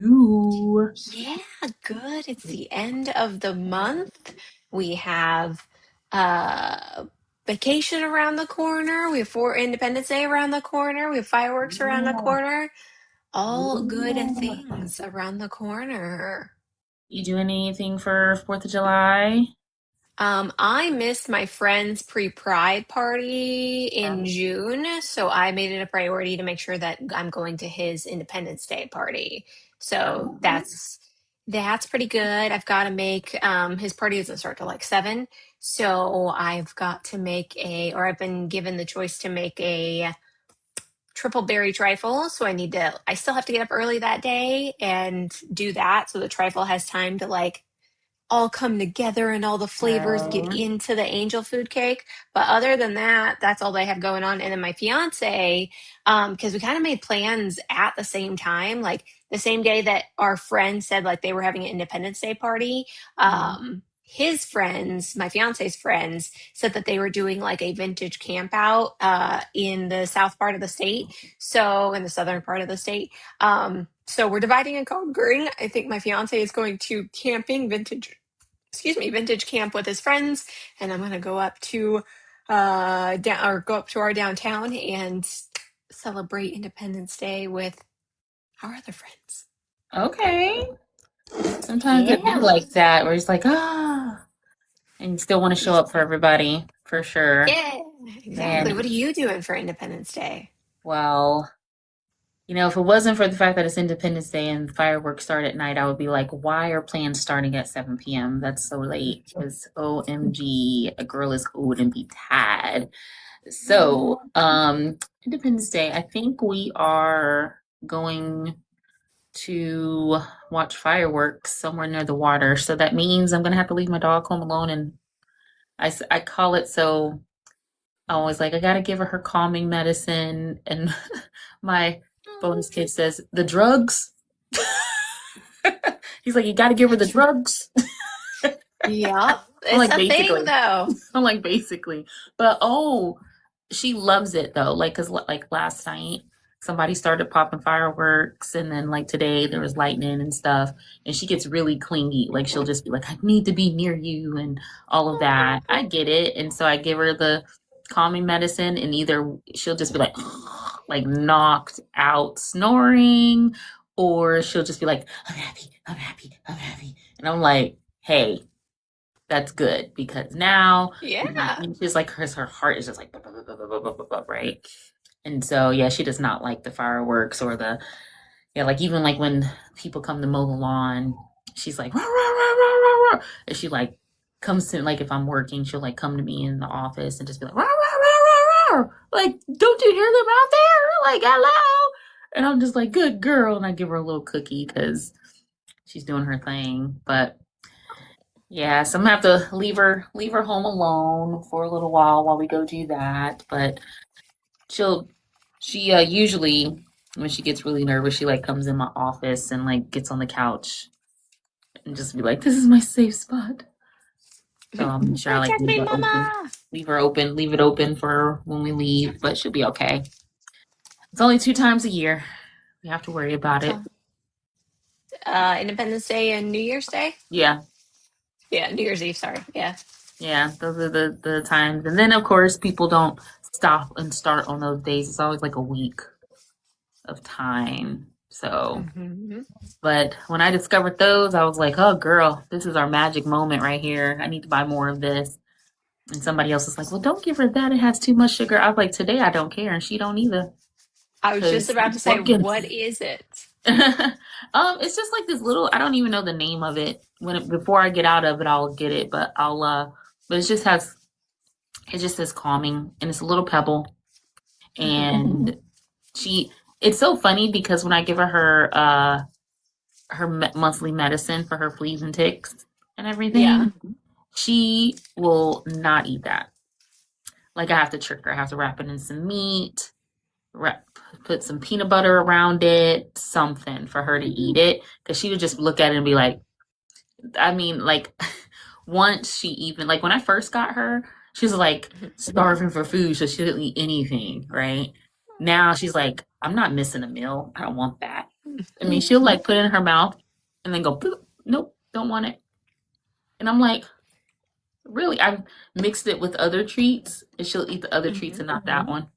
Ooh. Yeah, good. It's the end of the month. We have uh vacation around the corner. We have for Independence Day around the corner. We have fireworks around the Yeah. corner. All good Yeah. things around the corner. You do anything for 4th of July? I missed my friend's pre-Pride party in June, so I made it a priority to make sure that I'm going to his Independence Day party. So that's pretty good. I've got to make his party doesn't start till like 7, so I've got to make or I've been given the choice to make a triple berry trifle. So I still have to get up early that day and do that, so the trifle has time to like all come together and all the flavors get Oh, into the angel food cake. But other than that, that's all they have going on. And then my fiance, because we kind of made plans at the same time, like the same day that our friend said like they were having an Independence Day party. His friends, my fiance's friends, said that they were doing like a vintage camp out in the south part of the state. So in the southern part of the state. So we're dividing and conquering. I think my fiance is going to vintage camp with his friends, and I'm gonna go up to go up to our downtown and celebrate Independence Day with our other friends. okay. Sometimes it be Yeah. like that, where it's like, and you still want to show up for everybody, for sure. Yeah, exactly. What Man, are you doing for Independence Day? well, if it wasn't for the fact that it's Independence Day and fireworks start at night, I would be like, why are plans starting at 7 p.m.? That's so late. Because OMG, a girl is old and be tired. So, Independence Day, I think we are going to watch fireworks somewhere near the water. So that means I'm going to have to leave my dog home alone. And I call it so I always like, I got to give her calming medicine. And my bonus kid says, the drugs. He's like, you got to give her the drugs. Yeah, I'm it's like, a thing basically. though. I'm like, basically. But she loves it though. Like, cause like last night, somebody started popping fireworks, and then like today there was lightning and stuff, and she gets really clingy. Like she'll just be like, I need to be near you and all of that. I get it, and so I give her the calming medicine, and either she'll just be like, like knocked out snoring, or she'll just be like, I'm happy, I'm happy, I'm happy, and I'm like, hey, that's good because now you're not Yeah. anxious. Like her heart is just like bup, bup, bup, bup, bup, bup, bup, bup, right. And so yeah, she does not like the fireworks or the like even like when people come to mow the lawn, she's like rah, rah, rah, rah, rah, rah. And she like comes to like if I'm working, she'll like come to me in the office and just be like rah, rah, rah, rah, rah. Like, don't you hear them out there? Like, hello. And I'm just like, good girl. And I give her a little cookie because she's doing her thing. But yeah, so I'm gonna have to leave her home alone for a little while we go do that. But she usually when she gets really nervous, she like comes in my office and like gets on the couch and just be like, "This is my safe spot." So I'm sure I like Protect me, mama. leave it open for her when we leave, but she'll be okay. It's only 2 times a year. We have to worry about it. So, Independence Day and New Year's Day. Yeah, Yeah, New Year's Eve. Sorry. Yeah. yeah, those are the times. And then of course people don't stop and start on those days. It's always like a week of time. So, Hmm. but when I discovered those, I was like, oh, girl, this is our magic moment right here. I need to buy more of this. And somebody else was like, well, don't give her that. It has too much sugar. I was like, today I don't care. And she don't either. I was just Because about to it's say, working. what is it? It's just like this little, I don't even know the name of it. Before I get out of it, I'll get it. But but it just says calming. And it's a little pebble. And it's so funny because when I give her monthly medicine for her fleas and ticks and Yeah. everything, she will not eat that. Like I have to trick her. I have to wrap it in some meat, put some peanut butter around it, something for her to eat it. Because she would just look at it and be like, I mean, like once she even, like when I first got her, she was like starving for food, so she didn't eat anything, right? Now she's like, I'm not missing a meal. I don't want that. I mean, she'll like put it in her mouth and then go, "Boop, nope, don't want it." And I'm like, really? I've mixed it with other treats and she'll eat the other treats Mhm. and not that one.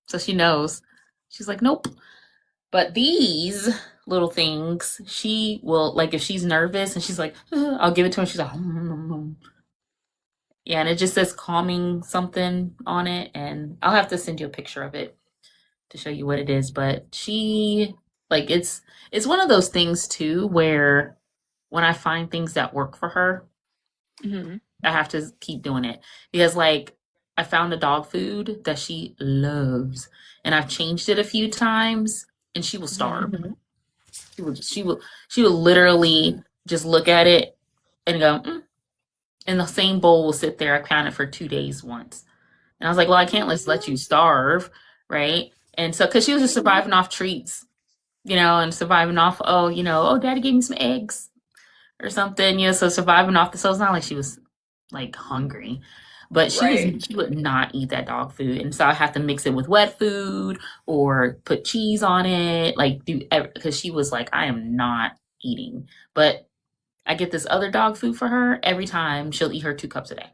So she knows. She's like, nope. But these little things, she will, like, if she's nervous and she's like, I'll give it to her. She's like, yeah, and it just says calming something on it. And I'll have to send you a picture of it to show you what it is. But she, like, it's one of those things too where when I find things that work for her, Mhm. I have to keep doing it because, like, I found a dog food that she loves, and I've changed it a few times, and she will Mhm. starve. She will literally just look at it and go, and the same bowl will sit there. I counted for 2 days once, and I was like, well, I can't just let you starve, right? And so, because she was just surviving off treats, and surviving off, oh, daddy gave me some eggs or something, so surviving off the, so it's not like she was like hungry, but Right. she would not eat that dog food, and so I have to mix it with wet food or put cheese on it, like do, because she was like, I am not eating, but I get this other dog food for her every time. She'll eat her 2 cups a day.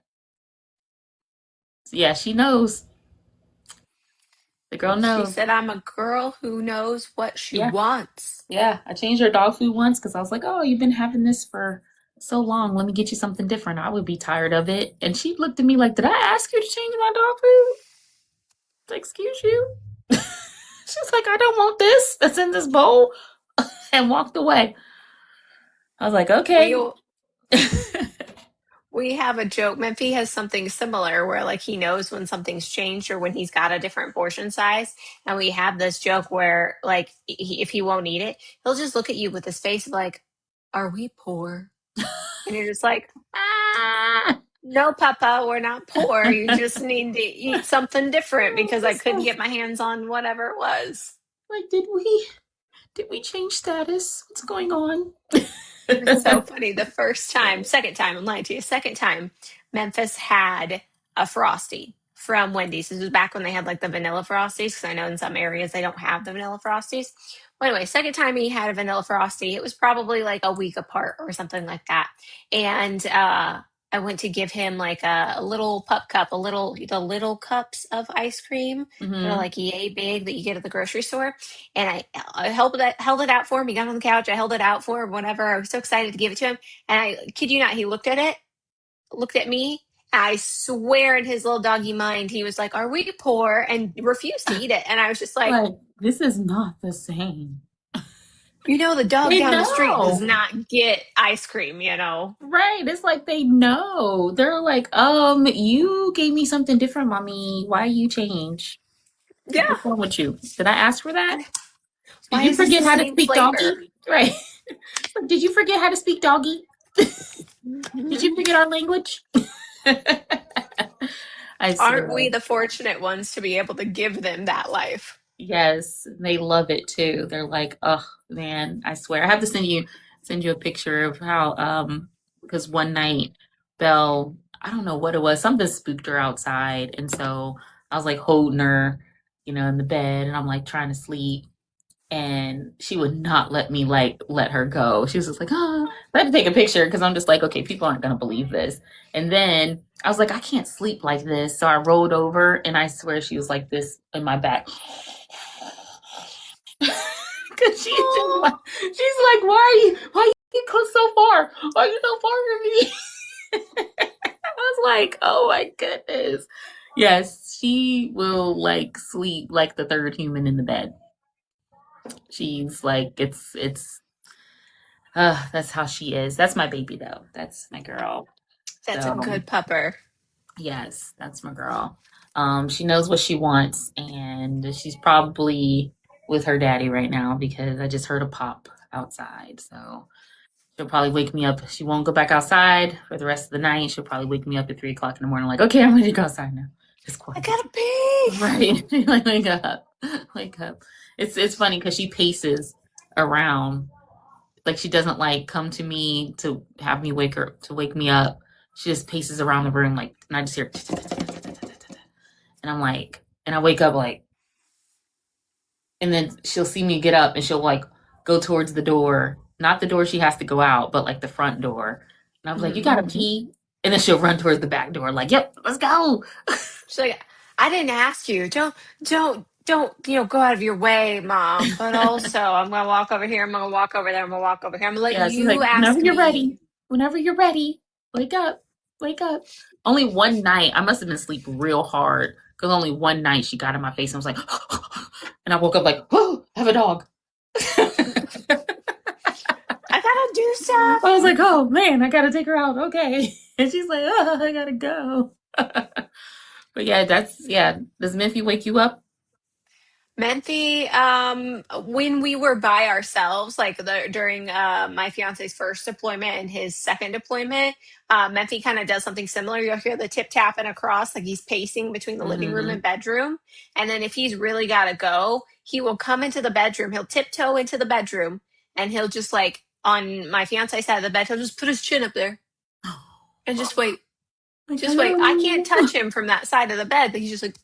So yeah, she knows. The girl She knows. said, I'm a girl who knows what she Yeah. wants. Yeah, I changed her dog food once because I was like, "Oh, you've been having this for so long. Let me get you something different. I would be tired of it." And she looked at me like, "Did I ask you to change my dog food? Like, excuse you?" She's like, "I don't want this. That's in this bowl," and walked away. I was like, We "Okay." we have a joke. Memphi has something similar where like he knows when something's changed or when he's got a different portion size. And we have this joke where like if he won't eat it, he'll just look at you with his face of like, "Are we poor?" And you're just like, Ah, "No, Papa, we're not poor. You just need to eat something different because I it's couldn't like, get my hands on whatever it was." did we change status? What's going on? It's so funny. The first time, second time, I'm lying to you, second time, Memphis had a Frosty from Wendy's. This was back when they had like the vanilla Frosties, because I know in some areas they don't have the vanilla Frosties. Well, anyway, second time he had a vanilla Frosty, it was probably like a week apart or something like that. And I went to give him like a little pup cup, the little cups of ice cream that are Hmm. like yay big that you get at the grocery store. And I held it out for him. He got on the couch. I held it out for him, whatever. I was so excited to give it to him. And I kid you not, he looked at it, looked at me. I swear in his little doggy mind, he was like, "Are we poor?" and refused to eat it. And I was just like, Like, this is not the same. the dog They down the street does know. not get ice cream. Right. It's like they know. They're like, you gave me something different, mommy. Why you change? Yeah. What's wrong with you? Did I ask for that? Did Why you is this forget the how to same speak flavor? doggy? Right. Did you forget how to speak doggy? Did you forget our language? I Aren't swear. we the fortunate ones to be able to give them that life? Yes, they love it too. They're like, oh man, I swear. I have to send you a picture of how because one night Belle, I don't know what it was, something spooked her outside. And so I was like holding her, in the bed and I'm like trying to sleep and she would not let me like let her go. She was just like, oh, I had to take a picture because I'm just like, okay, people aren't gonna believe this. And then I was like, I can't sleep like this. So I rolled over and I swear she was like this in my back. Cause she's like, why you close so far? Why are you so far from me? I was like, oh my goodness. Yes, she will like sleep like the third human in the bed. She's like, that's how she is. That's my baby though. That's my girl. That's a So good pupper. yes, that's my girl. She knows what she wants, and she's probably with her daddy right now because I just heard a pop outside. So she'll probably wake me up. She won't go back outside for the rest of the night. She'll probably wake me up at 3 o'clock in the morning, like, okay, I'm ready to go outside now. It's I quiet. gotta pee. Right. Like, wake up. Wake up. It's funny because she paces around. Like she doesn't like come to me to have me wake me up. She just paces around the room like, and I just hear, and I'm like, and I wake up like, and then she'll see me get up and she'll like go towards the door, not the door she has to go out, but like the front door. And I was like, you Mhm. gotta pee. And then she'll run towards the back door, like, yep, let's go. She's like, I didn't ask you. Don't, go out of your way, mom. But also, I'm gonna walk over here. I'm gonna walk over there. I'm gonna walk over here. I'm gonna let Yeah, she's you like, ask me. whenever you're ready, wake up, wake up. Only one night, I must have been asleep real hard because only one night she got in my face and was like, and I woke up like, whoa, I have a dog. I gotta do I stuff. was like, oh man, I gotta take her out. Okay. And she's like, oh, I gotta go. But yeah, yeah. Does Memphi wake you up? Menthy, when we were by ourselves, like during my fiance's first deployment and his second deployment, Menthy kind of does something similar. You'll hear the tip tapping across, like he's pacing between the living room Mm-hmm. and bedroom. And then if he's really got to go, he will come into the bedroom. He'll tiptoe into the bedroom and he'll just like on my fiance's side of the bed, he'll just put his chin up there and just wait. Like, Just wait. I can't hello, touch him from that side of the bed, but he's just like,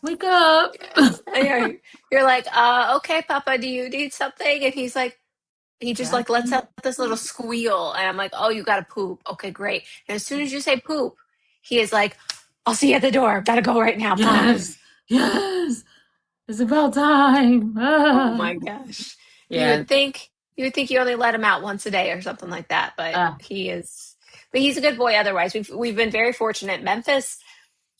wake up. and you're like, okay, Papa, do you need something? And he's like, he just Yeah. like lets out this little squeal. And I'm like, oh, you got to poop. Okay, great. And as soon as you say poop, he is like, I'll see you at the door. Gotta go right now. Bye. Yes. Yes. It's about time. Oh Ah. my gosh. You Yeah. would think you only let him out once a day or something like that, but Ah. he's a good boy otherwise. We've been very fortunate. Memphis,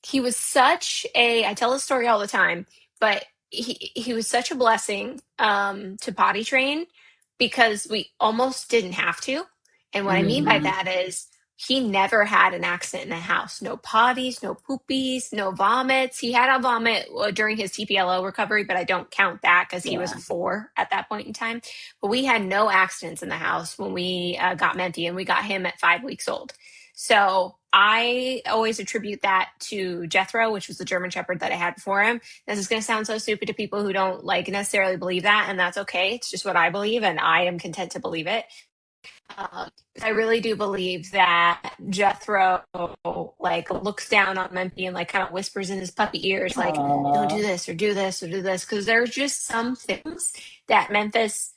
he was such a I tell this story all the time, but he was such a blessing to potty train because we almost didn't have to. And what I mean by Mhm. that is he never had an accident in the house. No potties, no poopies, no vomits. He had a vomit during his TPLO recovery, but I don't count that because he was Yeah. 4 at that point in time. But we had no accidents in the house when we got Menti, and we got him at 5 weeks old. So I always attribute that to Jethro, which was the German Shepherd that I had before him. This is going to sound so stupid to people who don't like necessarily believe that, and that's okay. It's just what I believe, and I am content to believe it. Um, I really do believe that Jethro like looks down on Memphis and like kind of whispers in his puppy ears, like, "Don't do Aw. this or do this or do this," because there's just some things that Memphis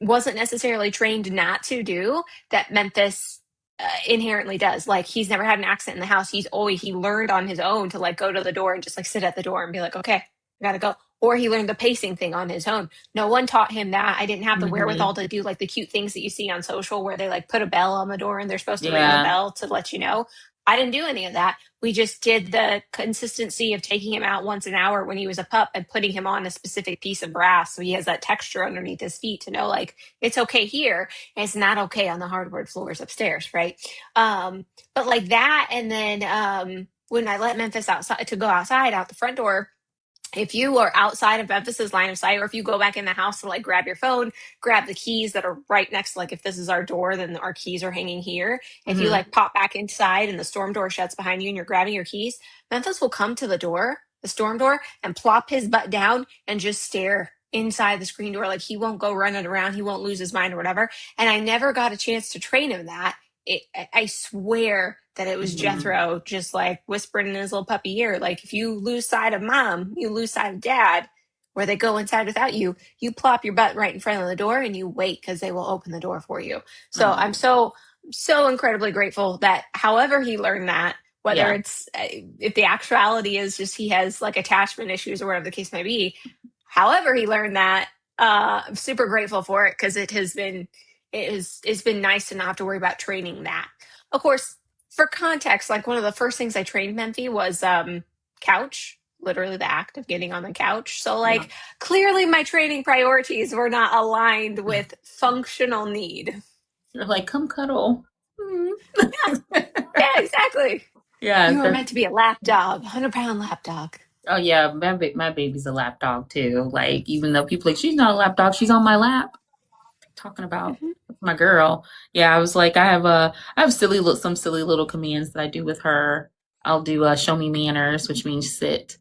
wasn't necessarily trained not to do that Memphis inherently does. Like he's never had an accident in the house. He learned on his own to like go to the door and just like sit at the door and be like, okay, I gotta go. Or he learned the pacing thing on his own. No one taught him that. I didn't have the Mhm. wherewithal to do like the cute things that you see on social where they like put a bell on the door and they're supposed to ring the Yeah. bell to let you know. I didn't do any of that. We just did the consistency of taking him out once an hour when he was a pup and putting him on a specific piece of grass so he has that texture underneath his feet to know like it's okay here and it's not okay on the hardwood floors upstairs, right? But like that, and then when I let Memphis outside to go outside out the front door, if you are outside of Memphis's line of sight, or if you go back in the house to like grab your phone, grab the keys that are right next to like if this is our door, then our keys are hanging here. If you Mhm. like pop back inside and the storm door shuts behind you and you're grabbing your keys, Memphis will come to the door, the storm door, and plop his butt down and just stare inside the screen door. Like he won't go running around, he won't lose his mind or whatever. And I never got a chance to train him that. I swear that it was Mhm. Jethro just like whispering in his little puppy ear, like if you lose sight of mom, you lose sight of dad, where they go inside without you, you plop your butt right in front of the door and you wait because they will open the door for you. So I'm Aw. so incredibly grateful that however he learned that, whether Yeah. it's if the actuality is just he has like attachment issues or whatever the case may be, however he learned that, I'm super grateful for it because it's been nice to not have to worry about training that. Of course, for context, like one of the first things I trained Memphi was couch, literally the act of getting on the couch. So Yeah. like clearly my training priorities were not aligned with functional need. You're like, come cuddle. Mhm. Yeah, yeah, exactly. Yeah. You were meant to be a lap dog, 100-pound lap dog. Oh yeah. My baby's a lap dog too. Like even though people like she's not a lap dog, she's on my lap. Talking about Mhm. my girl. Yeah, I was like, I have some silly little commands that I do with her. I'll do show me manners, which means sit.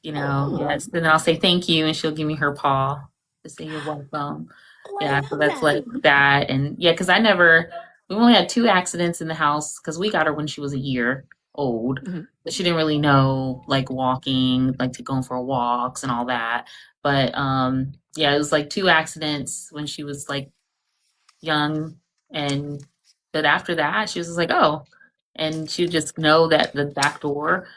Oh, Yes. Then I'll say thank you, and she'll give me her paw to say you're welcome. oh, I Yeah, so love that's that. like that, and yeah, because we only had two accidents in the house because we got her when she was a year old, Mhm. but she didn't really know like walking, like to going for walks and all that. But yeah, it was like two accidents when she was like young, and but after that she was just like, oh, and she would just know that the back door.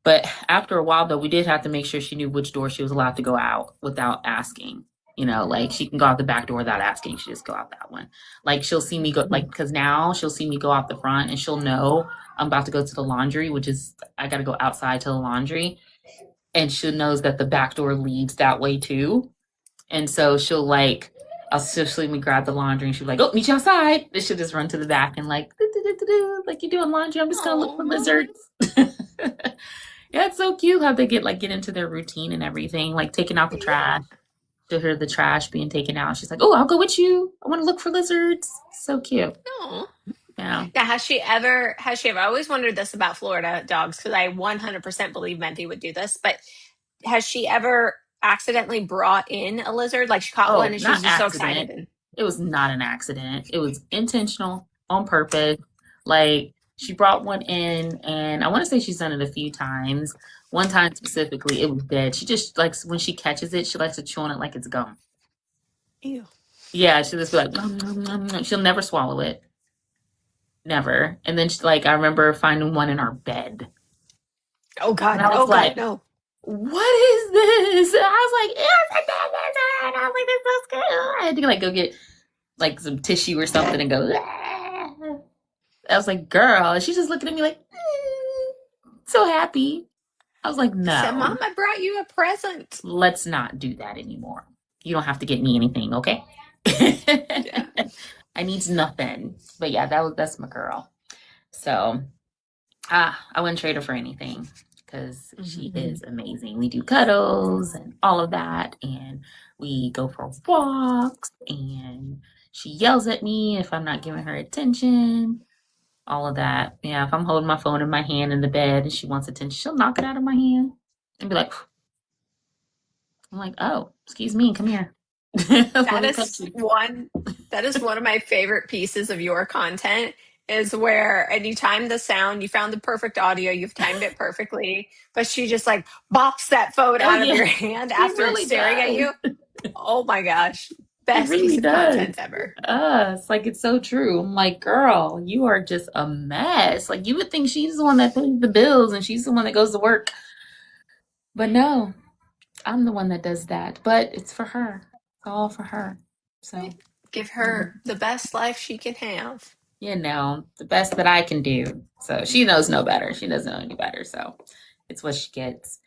But after a while, though, we did have to make sure she knew which door she was allowed to go out without asking. Like she can go out the back door without asking. She just go out that one. Like she'll see me go, like, because now she'll see me go out the front and she'll know I'm about to go to the laundry, which is I got to go outside to the laundry. And she knows that the back door leads that way too. And so she'll like, I'll see me grab the laundry and she'll be like, oh, meet you outside. And she'll just run to the back and like, like you're doing laundry. I'm just going to look for lizards. Yeah, it's so cute how they get into their routine and everything, like taking out the trash. She'll hear the trash being taken out. She's like, oh, I'll go with you. I want to look for lizards. So cute. No. Yeah. Now, has she ever, I always wondered this about Florida dogs because I 100% believe Menti would do this, but has she ever accidentally brought in a lizard? Like she caught one Oh, and she was not just so excited. accident. It was not an accident. It was intentional, on purpose. Like she brought one in, and I want to say she's done it a few times. One time specifically, it was dead. She just likes when she catches it, she likes to chew on it like it's gum. Ew. Yeah, she'll just be like, nom, nom, nom, nom. She'll never swallow it. Never. And then she, like I remember finding one in our bed. Oh And God. I was Oh God. like, No. what is this? And I was like, it's a dead lizard. I was like, this is so scary. I had to like go get like some tissue or something and go. "Ah." I was like, girl. And she's just looking at me like, so happy. I was like, She said, Mom, no, I brought you a present. let's not do that anymore. You don't have to get me anything, okay? Yeah. I need nothing. But yeah, that's my girl. So I wouldn't trade her for anything because she is amazing. We do cuddles and all of that, and we go for walks, and she yells at me if I'm not giving her attention. All of that. Yeah, if I'm holding my phone in my hand in the bed and she wants attention, she'll knock it out of my hand and be like, I'm like, oh, excuse me, come here. Let That me touch is you. one that is one of my favorite pieces of your content is where and you timed the sound, you found the perfect audio, you've timed it perfectly, but she just like bops that phone Oh out of yeah, your hand she after it's really staring at does. you. Oh my gosh. She Best piece really of content does. ever. It's like it's so true. I'm like, girl, you are just a mess. Like you would think she's the one that pays the bills and she's the one that goes to work. But no, I'm the one that does that. But it's for her. It's all for her. So Right. Give yeah. her the best life she can have. The best that I can do. So she knows no better. She doesn't know any better. So it's what she gets.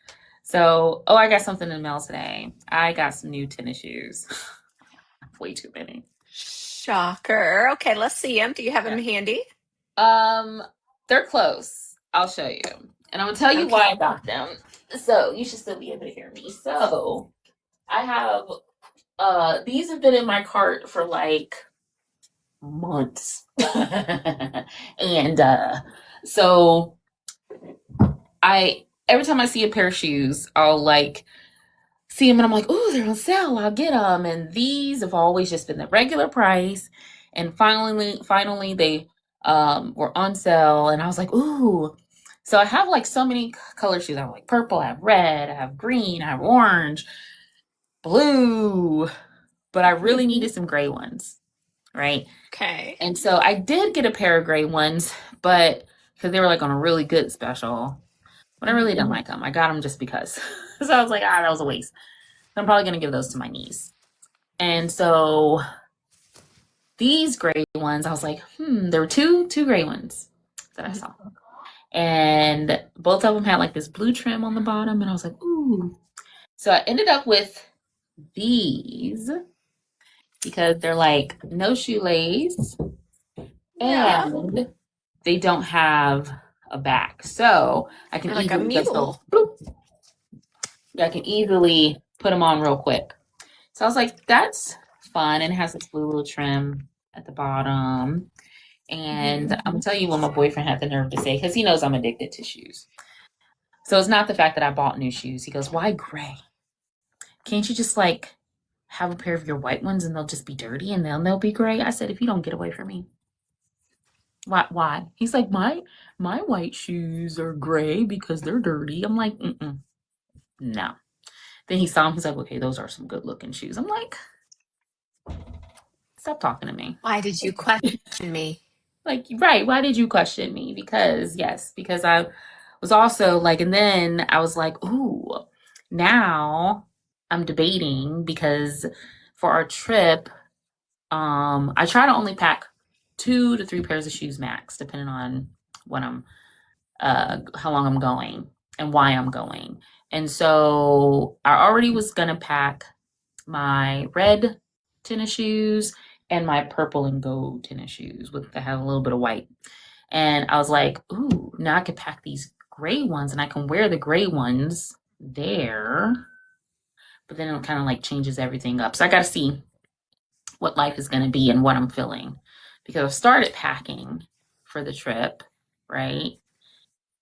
So, oh, I got something in the mail today. I got some new tennis shoes. Way too many. Shocker. Okay, let's see him. Do you have Yeah. him handy? Um, they're close. I'll show you. And I'm gonna tell you why Okay. I got them. So you should still be able to hear me. So I have these have been in my cart for like months. And so I every time I see a pair of shoes, I'll like see them and I'm like, oh, they're on sale. I'll get them. And these have always just been the regular price. And finally, they were on sale, and I was like, ooh. So I have like so many color shoes. I have like purple, I have red, I have green, I have orange, blue, but I really needed some gray ones, right? Okay. And so I did get a pair of gray ones, but because they were like on a really good special, but I really didn't like them. I got them just because. So I was like, that was a waste. I'm probably going to give those to my niece. And so these gray ones, I was like, there were two gray ones that I saw. And both of them had like this blue trim on the bottom. And I was like, ooh. So I ended up with these because they're like no shoelace Yeah. and they don't have a back. So I can You're like a easily just go, mule. bloop. I can easily put them on real quick. So I was like, that's fun. And it has this blue little trim at the bottom. And I'm going to tell you what my boyfriend had the nerve to say, because he knows I'm addicted to shoes. So it's not the fact that I bought new shoes. He goes, why gray? Can't you just like have a pair of your white ones and they'll just be dirty and then they'll be gray? I said, if you don't get away from me. Why? He's like, my white shoes are gray because they're dirty. I'm like, no. Then he saw them. He's like, okay, those are some good looking shoes. I'm like, stop talking to me. Why did you question me? Like, right. Why did you question me? Because, yes, because I was also like, and then I was like, ooh, now I'm debating because for our trip, I try to only pack 2 to 3 pairs of shoes max, depending on what how long I'm going and why I'm going. And so I already was gonna pack my red tennis shoes and my purple and gold tennis shoes with that have a little bit of white. And I was like, ooh, now I could pack these gray ones and I can wear the gray ones there. But then it kind of like changes everything up. So I got to see what life is going to be and what I'm feeling. Because I've started packing for the trip, right?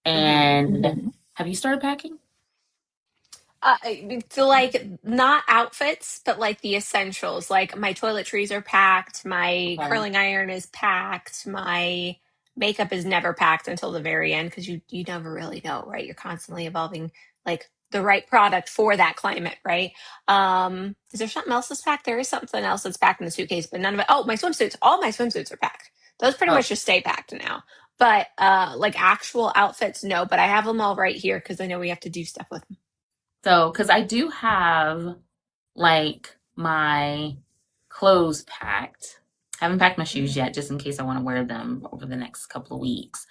And have you started packing? So like not outfits, but like the essentials. Like my toiletries are packed, my Okay. curling iron is packed, my makeup is never packed until the very end because you never really know, right? You're constantly evolving like the right product for that climate, right? Is there something else that's packed? There is something else that's packed in the suitcase, but none of it. Oh, my swimsuits. All my swimsuits are packed. Those pretty Oh, much just stay packed now. But like actual outfits, no. But I have them all right here because I know we have to do stuff with them. so because I do have like my clothes packed. I haven't packed my shoes yet, just in case I want to wear them over the next couple of weeks.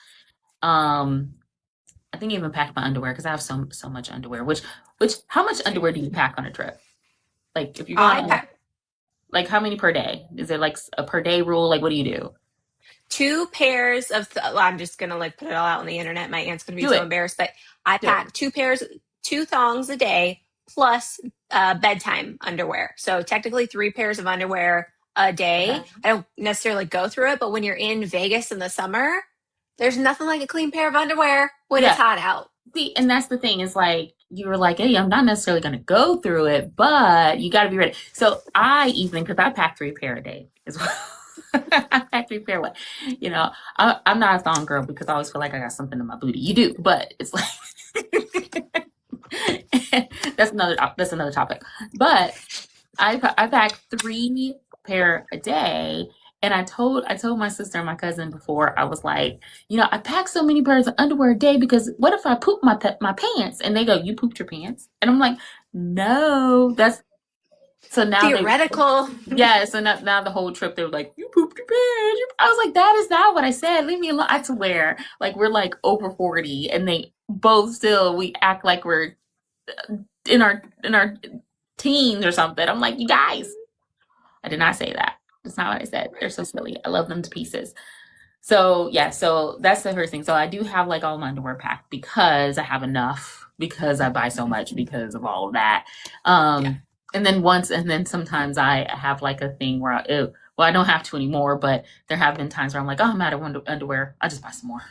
Um, I think I even packed my underwear because I have so much underwear. Which how much underwear do you pack on a trip? Like if you're going I on, pack like how many per day? Is it like a per day rule? Like what do you do? 2 pairs of well, I'm just gonna like put it all out on the internet. My aunt's gonna be Do so it. embarrassed, but I Do it. pack 2 pairs, 2 thongs a day plus bedtime underwear. So technically 3 pairs of underwear a day. Okay. I don't necessarily go through it, but when you're in Vegas in the summer, there's nothing like a clean pair of underwear when it's Yeah. hot out. See, and that's the thing is like you were like, hey, I'm not necessarily going to go through it, but you got to be ready. So I even because I pack 3 pair a day as well. I pack 3 pair. What you know, I'm not a thong girl because I always feel like I got something in my booty. You do, but it's like that's another topic. But I pack 3 pair a day. And I told my sister and my cousin before, I was like, I pack so many pairs of underwear a day because what if I poop my pants? And they go, you pooped your pants? And I'm like, no, that's so now they Theoretical. yeah, so now the whole trip they were like, you pooped your pants. I was like, that is not what I said. Leave me alone. I swear. Like we're like over 40 and they both still we act like we're in our teens or something. I'm like, you guys. I did not say that. That's not what I said. They're so silly. I love them to pieces. So yeah, so that's the first thing. So I do have like all my underwear packed because I have enough because I buy so much because of all of that. Yeah. And then sometimes I have like a thing where well, I don't have to anymore, but there have been times where I'm like, oh, I'm out of underwear. I'll just buy some more.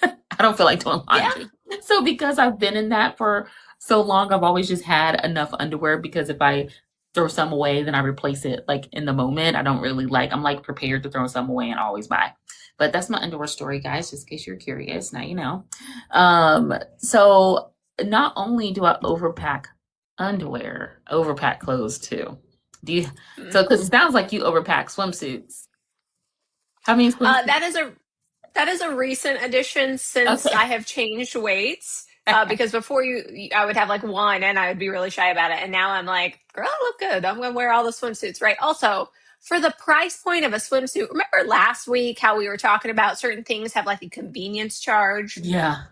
I don't feel like doing Yeah. laundry. So because I've been in that for so long, I've always just had enough underwear because if I throw some away, then I replace it like in the moment. I don't really I'm like prepared to throw some away and always buy. But that's my underwear story, guys, just in case you're curious. Now you know. So not only do I overpack underwear, I overpack clothes too. Do you so because it sounds like you overpack swimsuits. How many swimsuits? That is a recent addition since Okay. I have changed weights. Because before I would have like one and I would be really shy about it. And now I'm like, girl, I look good. I'm going to wear all the swimsuits, right? Also, for the price point of a swimsuit, remember last week how we were talking about certain things have like a convenience charge? Yeah.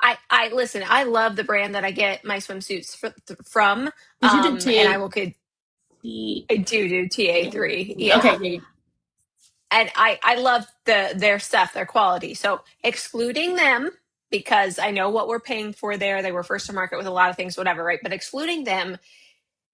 I listen, I love the brand that I get my swimsuits from. Did you do And I T? will could, T I do TA3. okay. Yeah. Yeah. And I love their stuff, their quality. So excluding them because I know what we're paying for there. They were first to market with a lot of things, whatever, right? But excluding them,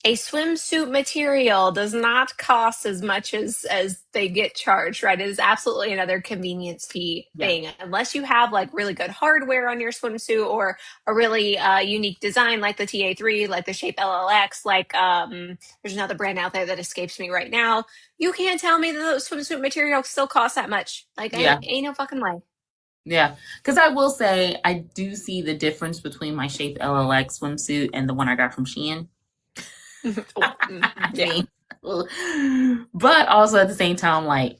a swimsuit material does not cost as much as they get charged, right? It is absolutely another convenience fee Yeah. thing. Unless you have like really good hardware on your swimsuit or a really unique design like the TA3, like the Shape LLX, like there's another brand out there that escapes me right now. You can't tell me that the swimsuit material still costs that much. Like Yeah. ain't no fucking way. Yeah, because I will say I do see the difference between my Shape LLX swimsuit and the one I got from Shein. I Yeah. mean, but also at the same time, like,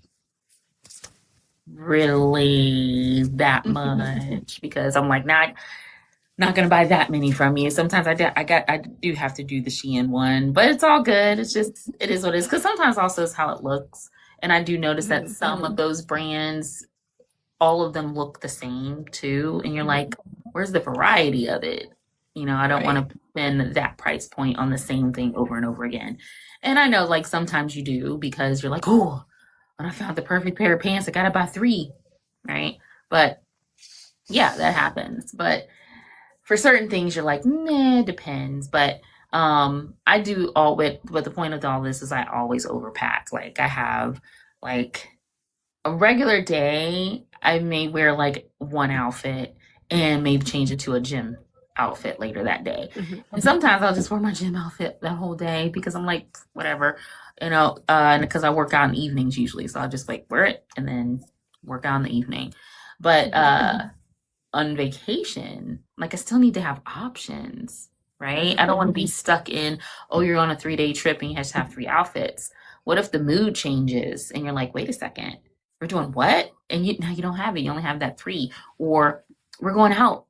really that much? Because I'm like, not gonna buy that many from you. Sometimes I do have to do the Shein one, but it's all good. It's just it is what it is. Because sometimes also it's how it looks, and I do notice that some of those brands, all of them look the same too, and you're like, where's the variety of it? I don't want Right. to spend that price point on the same thing over and over again. And I know like sometimes you do because you're like, oh, when I found the perfect pair of pants, I gotta buy three, right? But yeah, that happens. But for certain things you're like, nah, depends. But I do all with but the point of all this is I always overpack. Like I have like a regular day, I may wear like one outfit and maybe change it to a gym outfit later that day. Mhm. And sometimes I'll just wear my gym outfit that whole day because I'm like, whatever, and because I work out in evenings usually. So I'll just like wear it and then work out in the evening. But on vacation, like I still need to have options, right? I don't want to be stuck in, oh, you're on a 3-day trip and you have to have three outfits. What if the mood changes and you're like, wait a second, we're doing what? And now you don't have it. You only have that three. Or we're going out.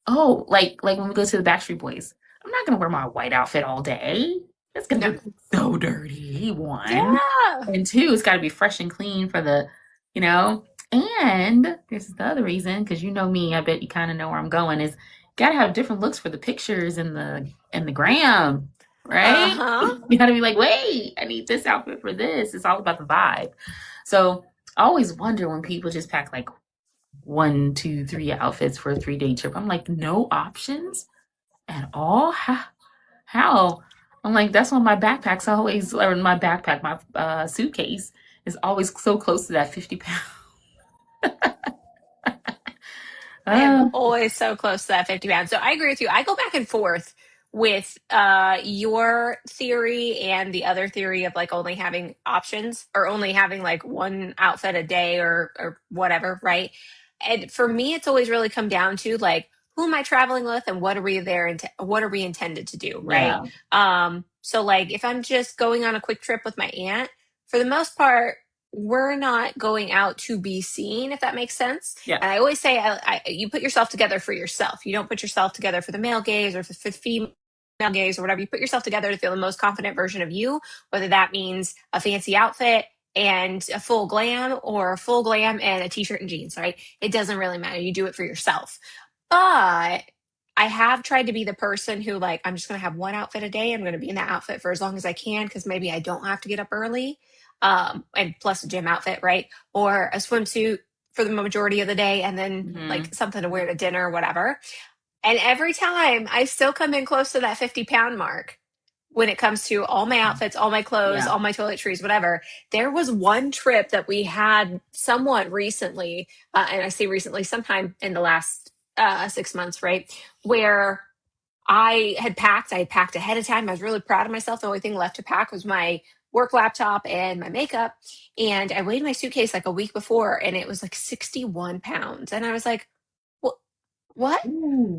Oh, like when we go to the Backstreet Boys, I'm not gonna wear my white outfit all day. It's gonna No. be so dirty. One. Yeah. And two, it's gotta be fresh and clean for the, you know. And this is the other reason, because you know me, I bet you kind of know where I'm going, is gotta have different looks for the pictures and the gram, right? Uh-huh. You gotta be like, wait, I need this outfit for this. It's all about the vibe. So I always wonder when people just pack like one, two, three outfits for a 3-day trip. I'm like, no options at all? How? I'm like, that's why my backpack's always, or my backpack, my suitcase is always so close to that 50 pound. I am Uh, always so close to that 50 pounds. So I agree with you. I go back and forth with your theory and the other theory of like only having options or only having like one outfit a day or whatever, right? And for me, it's always really come down to like who am I traveling with and what are we there and what are we intended to do, right? yeah, So like if I'm just going on a quick trip with my aunt, for the most part, we're not going out to be seen, if that makes sense. yeah, And I always say, you put yourself together for yourself. You don't put yourself together for the male gaze or for the female gaze or whatever. You put yourself together to feel the most confident version of you, whether that means a fancy outfit and a full glam or a full glam and a t-shirt and jeans, right? It doesn't really matter. You do it for yourself. But I have tried to be the person who like, I'm just going to have one outfit a day. I'm going to be in that outfit for as long as I can because maybe I don't have to get up early. And plus a gym outfit, right? Or a swimsuit for the majority of the day and then hmm like something to wear to dinner or whatever. And every time I still come in close to that 50-pound mark when it comes to all my outfits, all my clothes, yeah, all my toiletries, whatever. There was one trip that we had somewhat recently, and I say recently, sometime in the last 6 months, right? Where I had packed ahead of time. I was really proud of myself. The only thing left to pack was my work laptop and my makeup. And I weighed my suitcase like a week before and it was like 61 pounds. And I was like, what?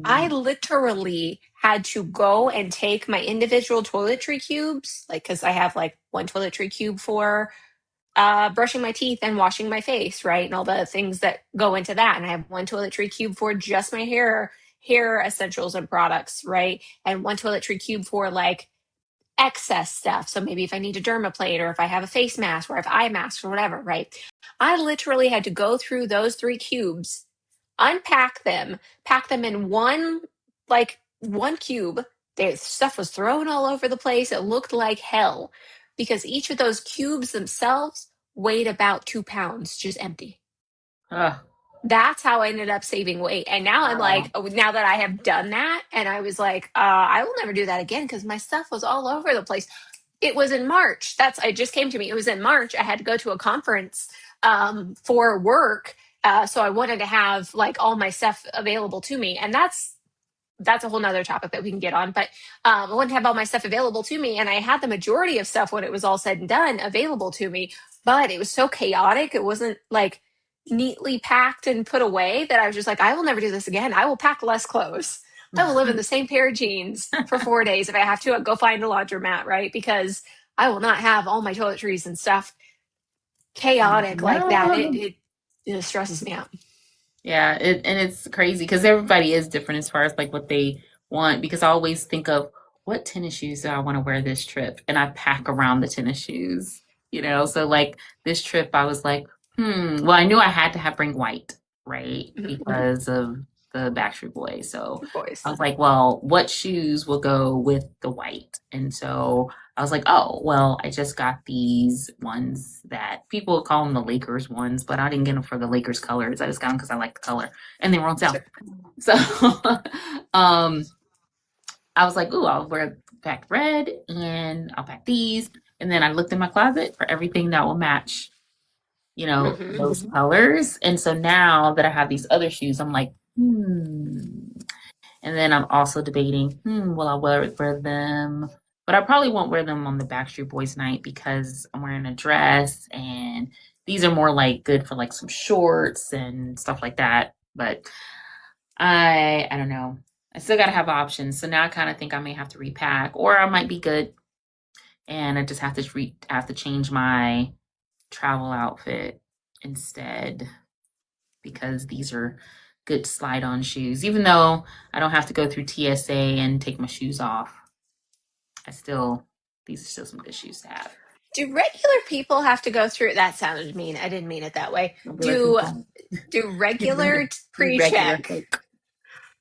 I Ooh. literally had to go and take my individual toiletry cubes, like, because I have like one toiletry cube for brushing my teeth and washing my face, right? And all the things that go into that. And I have one toiletry cube for just my hair essentials and products, right? And one toiletry cube for like excess stuff. So maybe if I need a dermaplane or if I have a face mask or if I have eye masks or whatever, right? I literally had to go through those three cubes, unpack them, pack them in one cube. The stuff was thrown all over the place. It looked like hell because each of those cubes themselves weighed about 2 pounds, just empty. Ugh, That's how I ended up saving weight. And now I'm like, wow. oh, now that I have done that, and I was like, I will never do that again because my stuff was all over the place. It was in March. It just came to me. It was in March. I had to go to a conference for work. So I wanted to have like all my stuff available to me. And that's a whole nother topic that we can get on. But I wanted to have all my stuff available to me. And I had the majority of stuff when it was all said and done available to me. But it was so chaotic. It wasn't like neatly packed and put away that I was just like, I will never do this again. I will pack less clothes. I will live in the same pair of jeans for 4 days if I have to go find a laundromat, right? Because I will not have all my toiletries and stuff chaotic like that. No. It stresses me out. Yeah, and it's crazy because everybody is different as far as like what they want. Because I always think of what tennis shoes do I want to wear this trip, and I pack around the tennis shoes. So like this trip, I was like, Well, I knew I had to have bring white, right, Mhm. because of the Backstreet Boys. So I Boys. was like, well, what shoes will go with the white? And so I was like, oh, well, I just got these ones that people call them the Lakers ones, but I didn't get them for the Lakers colors. I just got them because I like the color and they were on sale. Sure. So I was like, ooh, I'll wear pack red and I'll pack these. And then I looked in my closet for everything that will match, those colors. And so now that I have these other shoes, I'm like, And then I'm also debating, will I wear them? But I probably won't wear them on the Backstreet Boys night because I'm wearing a dress and these are more like good for like some shorts and stuff like that. But I don't know. I still gotta have options. So now I kind of think I may have to repack or I might be good and I just have to change my travel outfit instead because these are good slide on shoes. Even though I don't have to go through TSA and take my shoes off, these are still some good shoes to have. Do regular people have to go through? That sounded mean. I didn't mean it that way. Regular Do people, do regular you regular pre-check? folk.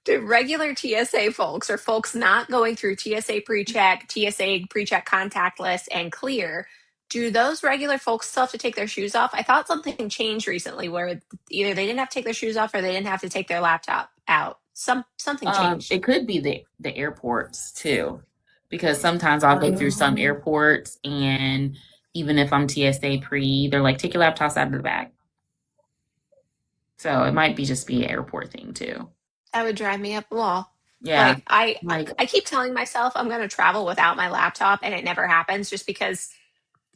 Do regular TSA folks or folks not going through TSA pre-check, TSA pre-check contactless and clear, do those regular folks still have to take their shoes off? I thought something changed recently where either they didn't have to take their shoes off or they didn't have to take their laptop out. Something changed. It could be the airports too, because sometimes I'll go through some airports and even if I'm TSA pre, they're like, take your laptops out of the bag. So it might be just be an airport thing too. That would drive me up the wall. Yeah. Like I Like, I keep telling myself I'm going to travel without my laptop and it never happens just because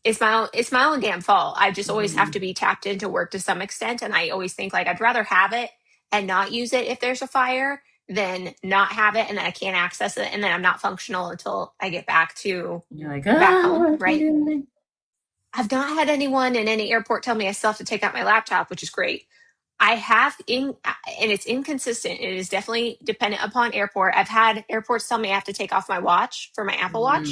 it's my own damn fault. I just always have mhm. to be tapped into work to some extent, and I always think like I'd rather have it and not use it if there's a fire than not have it and then I can't access it and then I'm not functional until I get You're like, back home, what can I right? do? I've not had anyone in any airport tell me I still have to take out my laptop, which is great. I have and it's inconsistent. It is definitely dependent upon airport. I've had airports tell me I have to take off my watch for my Apple Watch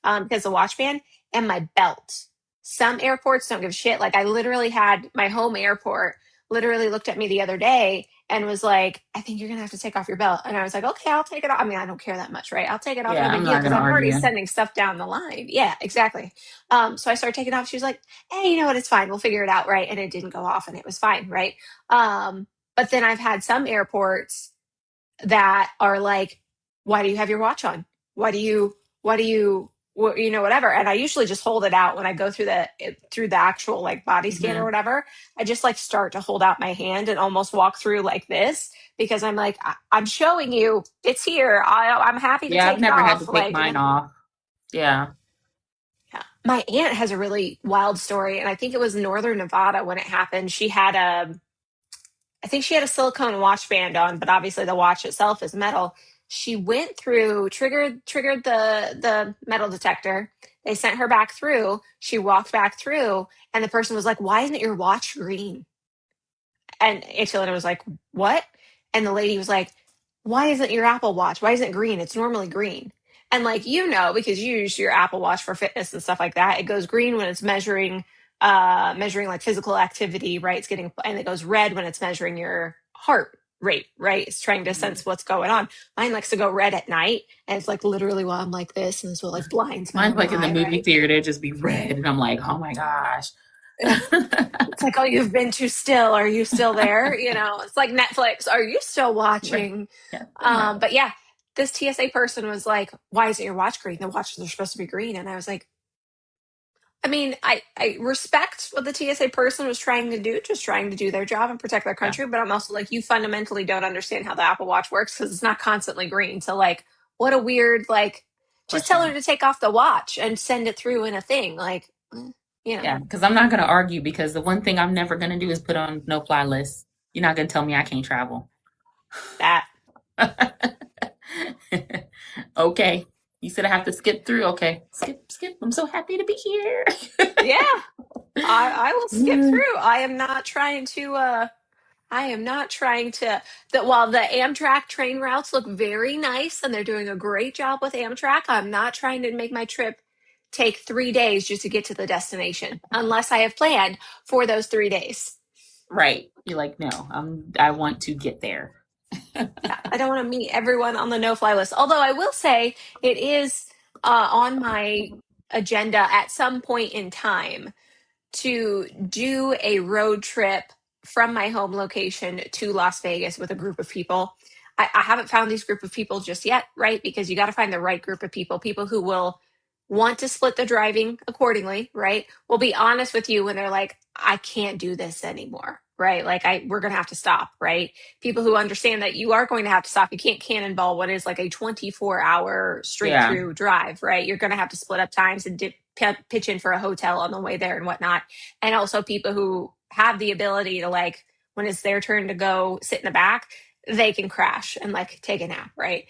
Mm, because the watch band and my belt. Some airports don't give a shit. Like I literally had my home airport literally looked at me the other day and was like, "I think you're gonna have to take off your belt." And I was like, "Okay, I'll take it off." I mean, I don't care that much, right? I'll take it off. No yeah, big I'm deal not because gonna I'm already argue. sending stuff down the line. Yeah, exactly. So I started taking it off. She was like, "Hey, you know what? It's fine. We'll figure it out, right?" And it didn't go off, and it was fine, right? But then I've had some airports that are like, why do you have your watch on? Why do you, whatever. And I usually just hold it out when I go through the actual like body scan or Hmm. whatever. I just like start to hold out my hand and almost walk through like this because I'm like, I'm showing you it's here. I'm happy to Yeah, I've take it never had to off. take Like, mine off. Yeah. yeah. My aunt has a really wild story. And I think it was Northern Nevada when it happened. I think she had a silicone watch band on, but obviously the watch itself is metal. She went through, triggered the metal detector. They sent her back through. She walked back through, and the person was like, "Why isn't your watch green?" And Angelina was like, "What?" And the lady was like, "Why isn't your Apple Watch? Why isn't it green? It's normally green." And like because you use your Apple Watch for fitness and stuff like that, it goes green when it's measuring like physical activity, right? It's getting and it goes red when it's measuring your heart rate, right? It's trying to Mhm. sense what's going on. Mine likes to go red at night, and it's like literally while I'm like this, and it's what like blinds my Mine's own like in the eye, movie right? theater, it'd just be red, and I'm like, oh my gosh. Yeah. It's like, oh, you've been too still. Are you still there? It's like Netflix. Are you still Right. watching? Yeah, still no. But yeah, this TSA person was like, why isn't your watch green? The watches are supposed to be green. And I was like, I mean, I respect what the TSA person was trying to do, just trying to do their job and protect their Yeah. country. But I'm also like, you fundamentally don't understand how the Apple Watch works because it's not constantly green. So, like, what a weird, like, just tell her Question. to take off the watch and send it through in a thing. Like, you know, Yeah, because I'm not going to argue because the one thing I'm never going to do is put on no fly list. You're not going to tell me I can't travel. that, Okay. You said I have to skip through. Okay. Skip, skip. I'm so happy to be here. yeah, I will skip through. I am not trying to that while the Amtrak train routes look very nice and they're doing a great job with Amtrak, I'm not trying to make my trip take 3 days just to get to the destination unless I have planned for those 3 days. Right. You're like, no, I want to get there. Yeah, I don't want to meet everyone on the no fly list. Although I will say it is on my agenda at some point in time to do a road trip from my home location to Las Vegas with a group of people. I haven't found these group of people just yet, right? Because you got to find the right group of people, people who will want to split the driving accordingly, right? Will be honest with you when they're like, I can't do this anymore, right? Like we're going to have to stop, right? People who understand that you are going to have to stop. You can't cannonball what is like a 24-hour straight Yeah. through drive, right? You're going to have to split up times and pitch in for a hotel on the way there and whatnot. And also people who have the ability to like, when it's their turn to go sit in the back, they can crash and like take a nap, right?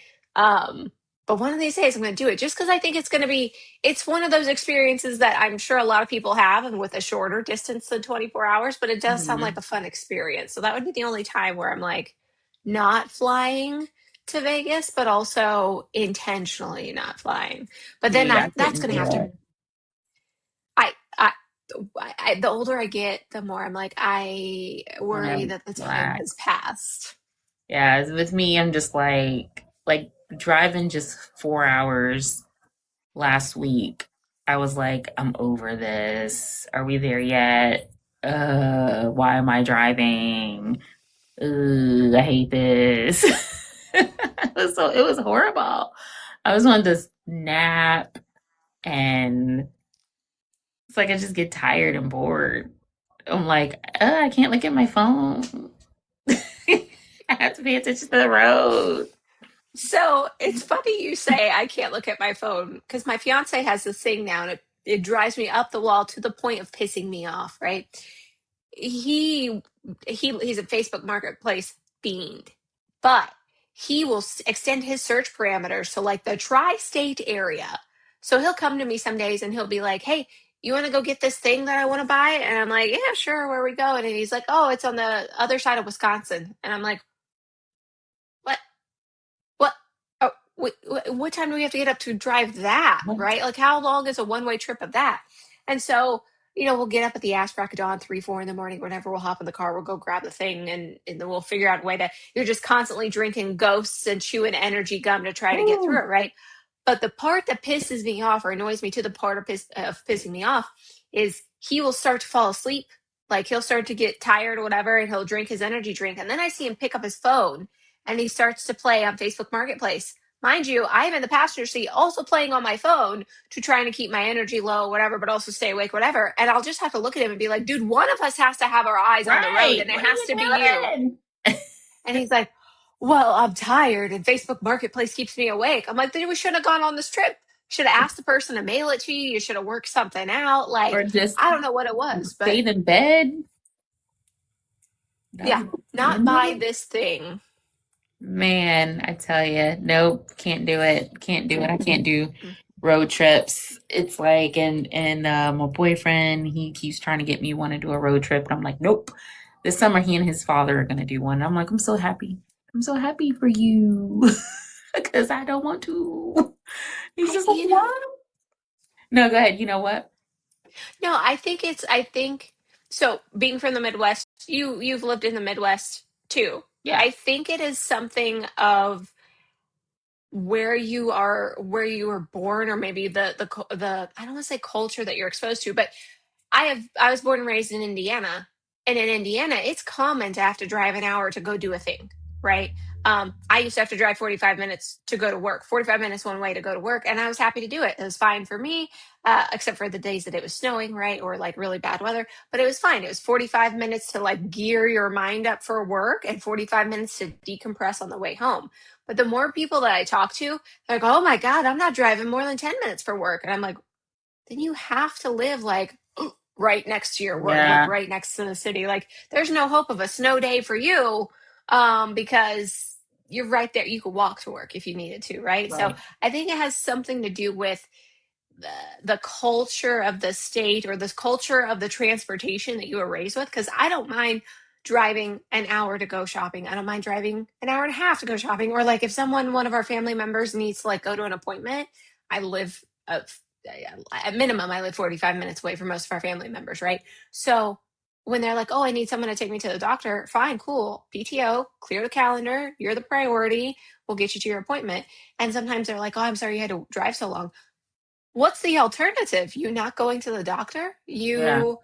But one of these days I'm going to do it just because I think it's going to be, it's one of those experiences that I'm sure a lot of people have and with a shorter distance than 24 hours, but it does sound like Mhm. a fun experience. So that would be the only time where I'm like not flying to Vegas, but also intentionally not flying. But then Yeah, I that's couldn't going to do have to, that. I, I, the older I get, the more I'm like, I I want worry to that the time has relax. passed. Yeah, with me, I'm just like driving just 4 hours last week. I was like, I'm over this. Are we there yet? Why am I driving? I hate this. It was horrible. I was wanting to nap and it's like I just get tired and bored. I'm like, I can't look at my phone. I have to pay attention to the road. So it's funny you say I can't look at my phone because my fiance has this thing now and it drives me up the wall to the point of pissing me off, right? He he's a Facebook Marketplace fiend, but he will extend his search parameters to like the tri-state area. So he'll come to me some days and he'll be like, "Hey, you want to go get this thing that I want to buy?" And I'm like, "Yeah, sure. Where are we going?" And he's like, "Oh, it's on the other side of Wisconsin." And I'm like, "What? What? Oh, what time do we have to get up to drive that, What? right? Like, how long is a one-way trip of that?" And so, we'll get up at the ass crack of dawn, 3, 4 in the morning, whenever we'll hop in the car, we'll go grab the thing, and then we'll figure out a way to, you're just constantly drinking ghosts and chewing energy gum to try to get through Ooh, it, right? But the part that pisses me off or annoys me to the part of pissing me off is he will start to fall asleep. Like he'll start to get tired or whatever, and he'll drink his energy drink. And then I see him pick up his phone and he starts to play on Facebook Marketplace. Mind you, I'm in the passenger seat also playing on my phone to trying to keep my energy low, whatever, but also stay awake, whatever. And I'll just have to look at him and be like, dude, one of us has to have our eyes on the road right. and it What are has you to be you. doing? And he's like, well, I'm tired and Facebook Marketplace keeps me awake. I'm like, then we shouldn't have gone on this trip. Should have asked the person to mail it to you. You should have worked something out. Like, Or just I don't know what it was, but stayed in bed? That yeah, was, you not buy know? this thing. Man, I tell you, nope, can't do it. Can't do it. I can't do road trips. It's like, and my boyfriend, he keeps trying to get me want to do a road trip, and I'm like, nope. This summer, he and his father are gonna do one. I'm like, I'm so happy. I'm so happy for you because I don't want to. He's I, just like, you know, what? No, go ahead. You know what? No, I think so being from the Midwest, you've lived in the Midwest too. Yeah. I think it is something of where you are born or maybe the I don't want to say culture that you're exposed to, but I was born and raised in Indiana, and in Indiana, it's common to have to drive an hour to go do a thing, right? I used to have to drive 45 minutes to go to work, 45 minutes one way to go to work, and I was happy to do it. It was fine for me, except for the days that it was snowing, right, or like really bad weather. But it was fine. It was 45 minutes to like gear your mind up for work, and 45 minutes to decompress on the way home. But the more people that I talk to, they're like, "Oh my God, I'm not driving more than 10 minutes for work," and I'm like, then you have to live like right next to your work, like Yeah, right next to the city. Like there's no hope of a snow day for you because you're right there. You could walk to work if you needed to, right? So right. I think it has something to do with the, the culture of the state or this culture of the transportation that you were raised with. Because I don't mind driving an hour to go shopping. I don't mind driving an hour and a half to go shopping. Or like if one of our family members needs to like go to an appointment, I live at minimum, I live 45 minutes away from most of our family members, right? So when they're like, oh, I need someone to take me to the doctor, fine, cool. PTO, clear the calendar. You're the priority. We'll get you to your appointment. And sometimes they're like, oh, I'm sorry you had to drive so long. What's the alternative? You not going to the doctor? Yeah, You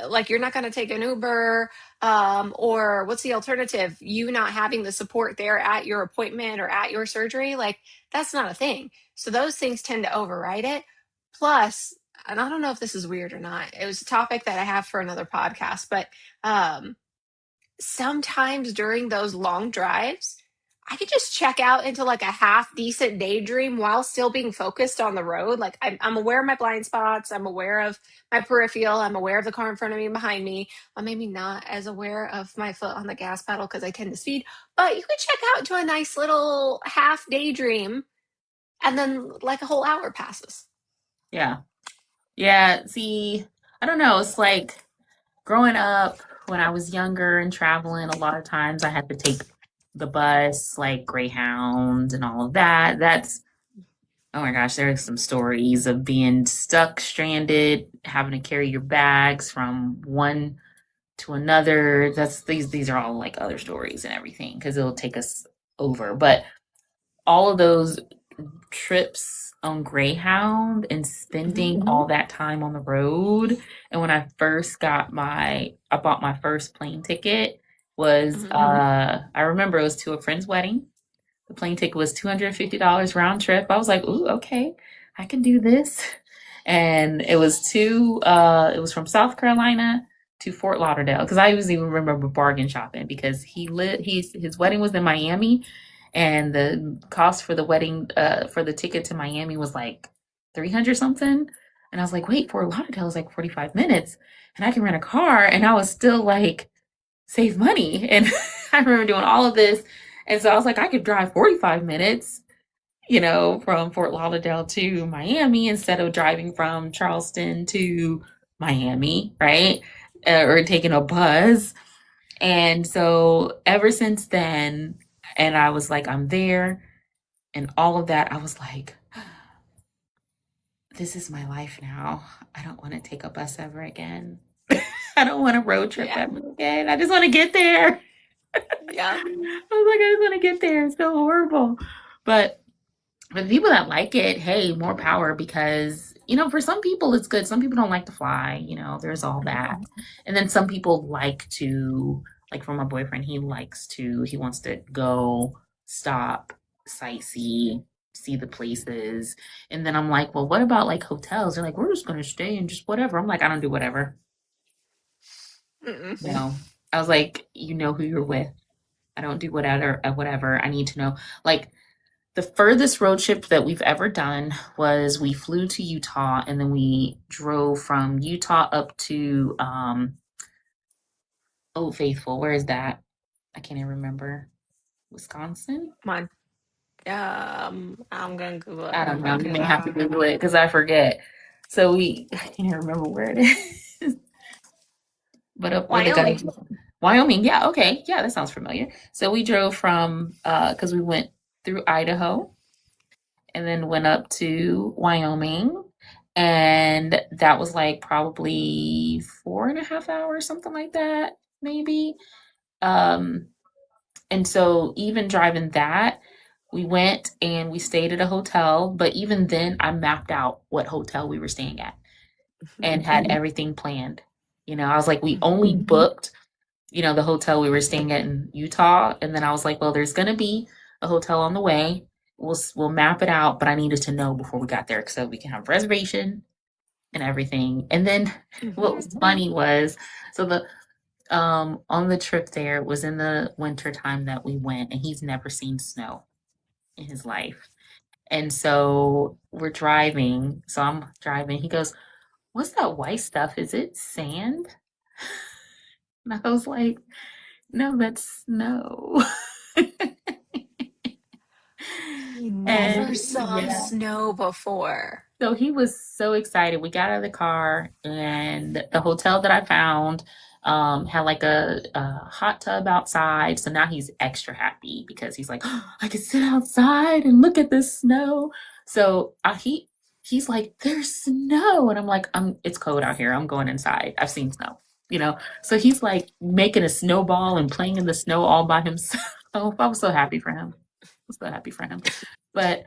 like you're not going to take an Uber, or what's the alternative? You not having the support there at your appointment or at your surgery? Like that's not a thing. So those things tend to override it. Plus, and I don't know if this is weird or not. It was a topic that I have for another podcast, but um, sometimes during those long drives, I could just check out into like a half decent daydream while still being focused on the road. Like I'm aware of my blind spots. I'm aware of my peripheral. I'm aware of the car in front of me and behind me. I'm maybe not as aware of my foot on the gas pedal because I tend to speed. But you could check out to a nice little half daydream and then like a whole hour passes. yeah, yeah. See, I don't know. It's like growing up when I was younger and traveling, a lot of times I had to take the bus, like Greyhound and all of that. That's, oh my gosh, there's some stories of being stuck, stranded, having to carry your bags from one to another. That's these are all like other stories and everything because it'll take us over. But all of those trips on Greyhound and spending all that time on the road. And when I bought my first plane ticket was Mm-hmm. I remember it was to a friend's wedding. The plane ticket was $250 round trip. I was like, ooh, okay, I can do this. And it was from South Carolina to Fort Lauderdale because I always even remember bargain shopping because his wedding was in Miami, and the cost for the wedding for the ticket to Miami was like 300 something. And I was like, wait, Fort Lauderdale is like 45 minutes and I can rent a car. And I was still like, save money. And I remember doing all of this. And so I was like, I could drive 45 minutes, from Fort Lauderdale to Miami instead of driving from Charleston to Miami, right? Or taking a bus. And so ever since then, and I was like, I'm there and all of that, I was like, this is my life now. I don't want to take a bus ever again. I don't want a road trip Yeah. ever again. I just want to get there. Yeah. I was like, I just want to get there. It's so horrible. But for the people that like it, hey, more power because, for some people it's good. Some people don't like to fly, there's all that. And then some people like to, like for my boyfriend, he wants to go, stop, sightsee, see the places. And then I'm like, well, what about like hotels? They're like, we're just going to stay and just whatever. I'm like, I don't do whatever. Mm-mm. I was like, you know who you're with. I don't do whatever. I need to know. Like the furthest road trip that we've ever done was we flew to Utah and then we drove from Utah up to Old Faithful. Where is that? I can't even remember. Wisconsin? Come on. I'm gonna Google it I real don't know. quick You because may have to Google it because I forget. So I can't even remember where it is. But up where the guy, Wyoming. Wyoming. Yeah, okay. Yeah, that sounds familiar. So we drove from because we went through Idaho and then went up to Wyoming. And that was like probably 4.5 hours, something like that, maybe. Um, and so even driving that, we went and we stayed at a hotel. But even then, I mapped out what hotel we were staying at and had everything planned. I was like, we only booked, the hotel we were staying at in Utah. And then I was like, well, there's going to be a hotel on the way. We'll map it out, but I needed to know before we got there so we can have reservation and everything. And then what was funny was so the on the trip there it was in the winter time that we went and he's never seen snow in his life. And so we're driving. So I'm driving. He goes, what's that white stuff? Is it sand? And I was like, no, that's snow. He never And saw yeah. snow before. So he was so excited. We got out of the car, and the hotel that I found had like a hot tub outside. So now he's extra happy because he's like, "Oh, I can sit outside and look at the snow." So he's like, "There's snow," and I'm like, It's cold out here. I'm going inside. I've seen snow, you know." So he's like making a snowball and playing in the snow all by himself. I was so happy for him. I was so happy for him. But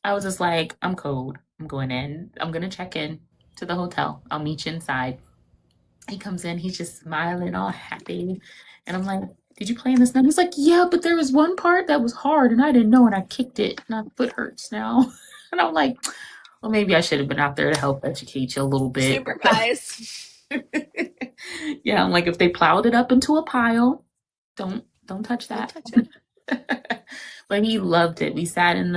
I was just like, I'm cold. I'm going in. I'm going to check in to the hotel. I'll meet you inside. He comes in. He's just smiling, all happy. And I'm like, did you play in the snow? He's like, yeah, but there was one part that was hard and I didn't know and I kicked it and my foot hurts now. And I'm like, well, maybe I should have been out there to help educate you a little bit. Supervise. Yeah, I'm like, if they plowed it up into a pile, don't touch Don't that. touch it. But he loved it. We sat in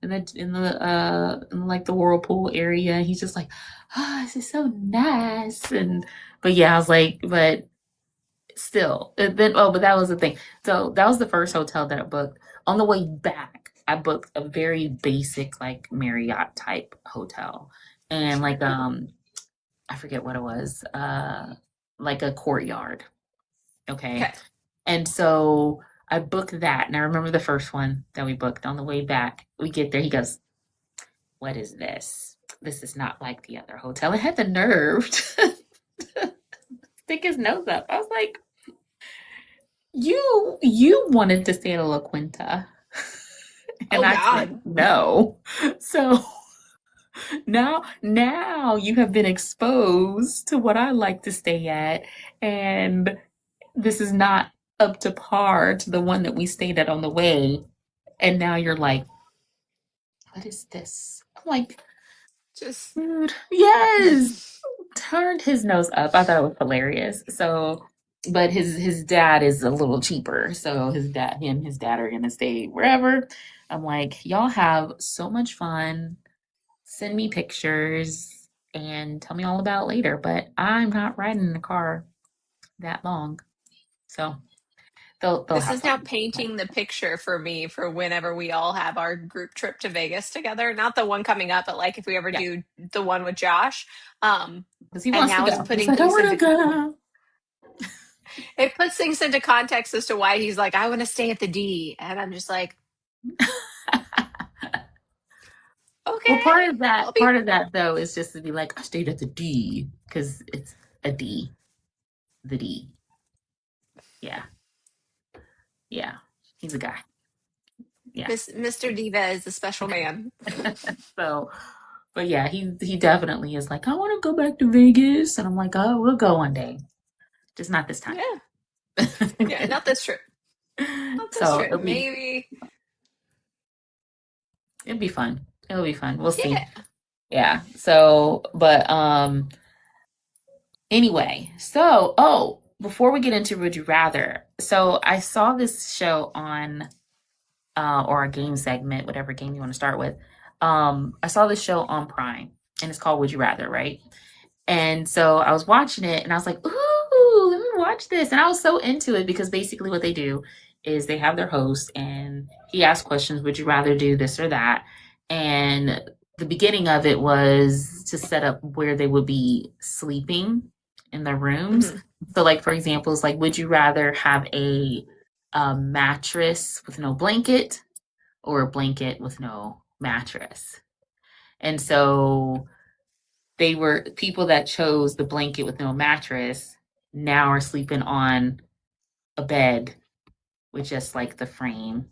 like the whirlpool area. And he's just like, oh, this is so nice. And but yeah, I was like, but still. But that was the thing. So that was the first hotel that I booked. On the way back, I booked a very basic like Marriott type hotel. And like I forget what it was. Like a courtyard. Okay. Okay. And so I booked that. And I remember the first one that we booked on the way back. We get there. He goes, what is this? This is not like the other hotel. It had the nerve to stick his nose up. I was like, you wanted to stay at a La Quinta. And Oh I said, God. no. So now you have been exposed to what I like to stay at. And this is not up to par to the one that we stayed at on the way. And now you're like, what is this? I'm like, Just dude, yes. Turned his nose up. I thought it was hilarious. So, but his dad is a little cheaper. So his dad are gonna stay wherever. I'm like, y'all have so much fun. Send me pictures and tell me all about it later. But I'm not riding in the car that long. So they'll this have is now fun. painting the picture for me for whenever we all have our group trip to Vegas together. Not the one coming up, but like if we ever Yeah, do the one with Josh. Um, because he and wants to now it's go. He's putting like, I things want to into go. it puts things into context as to why he's like, I want to stay at the D. And I'm just like, Well, okay, I'll be part of that though is just to be like, I stayed at the D because it's a D, the D. Yeah, yeah, he's a guy. Yeah. Mr. Diva is a special man. So, but yeah, he definitely is like, I want to go back to Vegas, and I'm like, oh, we'll go one day, just not this time. Yeah. Yeah, not this trip. Not this So trip. Maybe. it'll be fun. It'll be fun. We'll see. Yeah. Yeah. So, but anyway, so before we get into Would You Rather, so I saw this show on or a game segment, whatever game you want to start with. I saw this show on Prime and it's called Would You Rather, right? And so I was watching it and I was like, ooh, let me watch this. And I was so into it because basically what they do is they have their host and he asks questions, would you rather do this or that? And the beginning of it was to set up where they would be sleeping in their rooms. Hmm. So like for example, it's like, would you rather have a mattress with no blanket or a blanket with no mattress? And so they were people that chose the blanket with no mattress now are sleeping on a bed with just like the frame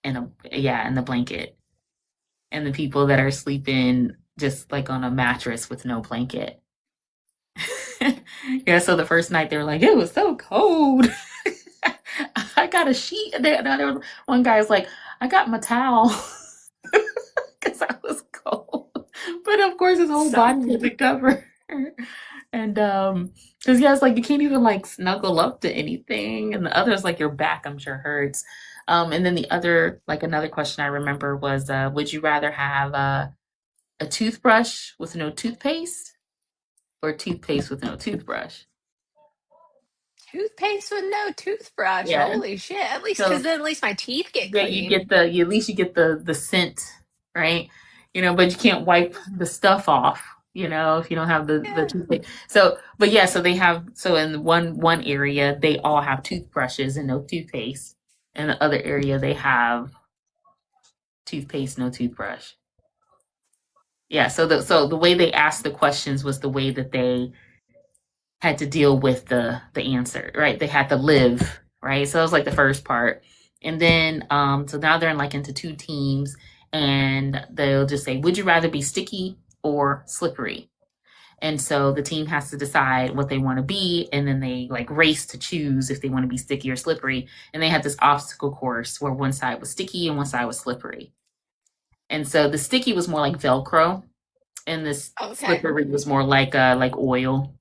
and and the blanket. And the people that are sleeping just like on a mattress with no blanket. Yeah, so the first night they were like, it was so cold. I got a sheet. One guy was like, I got my towel because I was cold. But of course, his whole So body was covered. And because yeah, it's like you can't even like snuggle up to anything. And the other's like your back, I'm sure hurts. And then the other, like another question I remember was, would you rather have a toothbrush with no toothpaste or toothpaste with no toothbrush? Toothpaste with no toothbrush. Yeah. Holy shit. At least, because So then at least my teeth get yeah, you clean. get at least you get the scent, right? But you can't wipe the stuff off, if you don't have the Yeah. toothpaste. So, but yeah, so they have so in one area they all have toothbrushes and no toothpaste. In the other area they have toothpaste, no toothbrush. Yeah, so the way they asked the questions was the way that they had to deal with the answer, right? They had to live, right? So that was like the first part. And then so now they're in like into two teams and they'll just say, would you rather be sticky or slippery? And so the team has to decide what they want to be, and then they like race to choose if they want to be sticky or slippery. And they had this obstacle course where one side was sticky and one side was slippery. And so the sticky was more like Velcro, and this Okay. slippery was more like oil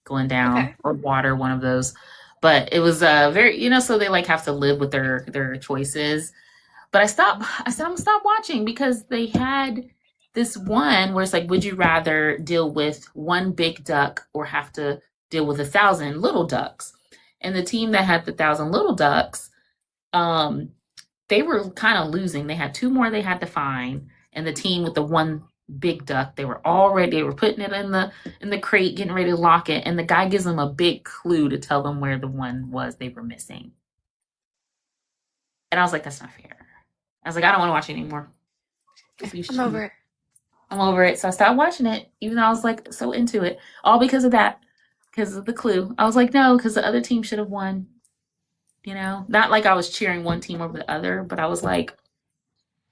going down Okay. or water, one of those. But it was very, so they like have to live with their choices. But I said I'm gonna stop watching because they had this one where it's like, would you rather deal with one big duck or have to deal with 1,000 little ducks? And the team that had the 1,000 little ducks, um, they were kind of losing. They had two more they had to find, and the team with the one big duck, they were putting it in the crate, getting ready to lock it, and the guy gives them a big clue to tell them where the one was they were missing. And I was like, that's not fair. I was like, I don't want to watch it anymore. I'm over it. I'm over it. So I stopped watching it, even though I was like so into it. All because of that. Because of the clue. I was like, no, because the other team should have won. Not like I was cheering one team over the other, but I was like,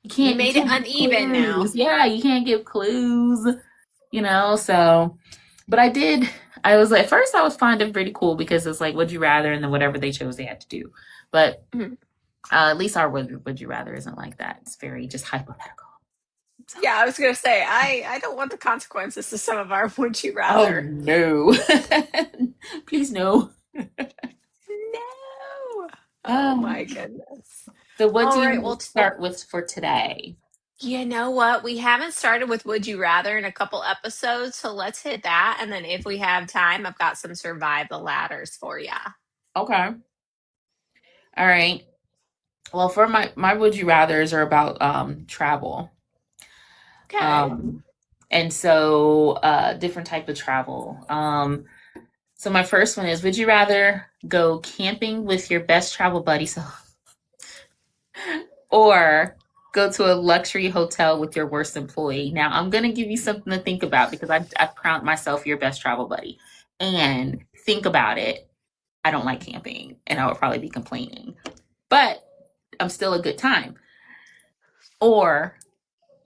You you made it can't give uneven now. clues. Yeah, you can't give clues. So but I was like, at first I was fond of pretty cool because it's like, would you rather, and then whatever they chose they had to do. But Mhm. at least our would you rather isn't like that. It's very just hypothetical. So, Yeah, I was gonna say I don't want the consequences to some of our would you oh rather. no. Please no. No. Oh Um, my goodness. so what All do you right, want well, to start with for today? you know what? We haven't started with Would You Rather in a couple episodes, so let's hit that. And then if we have time, I've got some Survive the Ladders for you. Okay. All right. Well, for my would you rather's are about travel. Okay. Um and so different type of travel. So my first one is, would you rather go camping with your best travel buddy or go to a luxury hotel with your worst employee? Now, I'm going to give you something to think about because I crowned myself your best travel buddy. And think about it. I don't like camping and I would probably be complaining, but I'm still a good time. Or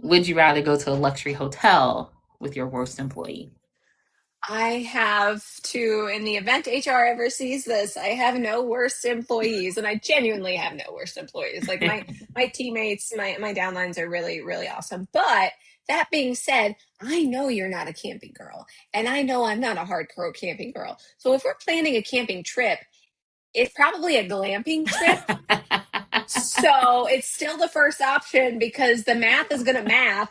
would you rather go to a luxury hotel with your worst employee? I have to, in the event HR ever sees this, I have no worst employees, and I genuinely have no worst employees. Like my teammates, my downlines are really, really awesome. But that being said, I know you're not a camping girl, and I know I'm not a hardcore camping girl. So if we're planning a camping trip, it's probably a glamping trip. So it's still the first option because the math is gonna math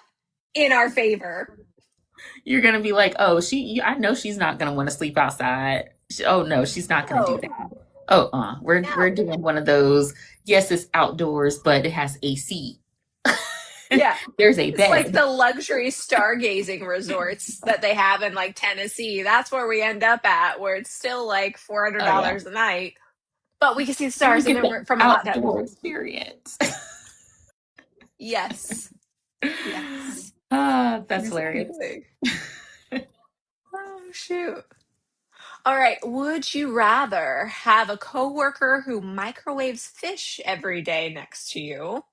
in our favor. You're gonna be like, oh, I know she's not gonna want to sleep outside. Oh no, she's not gonna do Oh, that. Oh, we're no. doing one of those. Yes, it's outdoors, but it has AC. Yeah. There's a It's like bed. the luxury stargazing resorts that they have in like Tennessee. That's where we end up at, where it's still like Oh yeah, $400 a night, but we can see the and you stars get the from a hot tub. outdoor experience. Yes. Yes. That's hilarious. Exactly. Oh, shoot. All right. Would you rather have a coworker who microwaves fish every day next to you,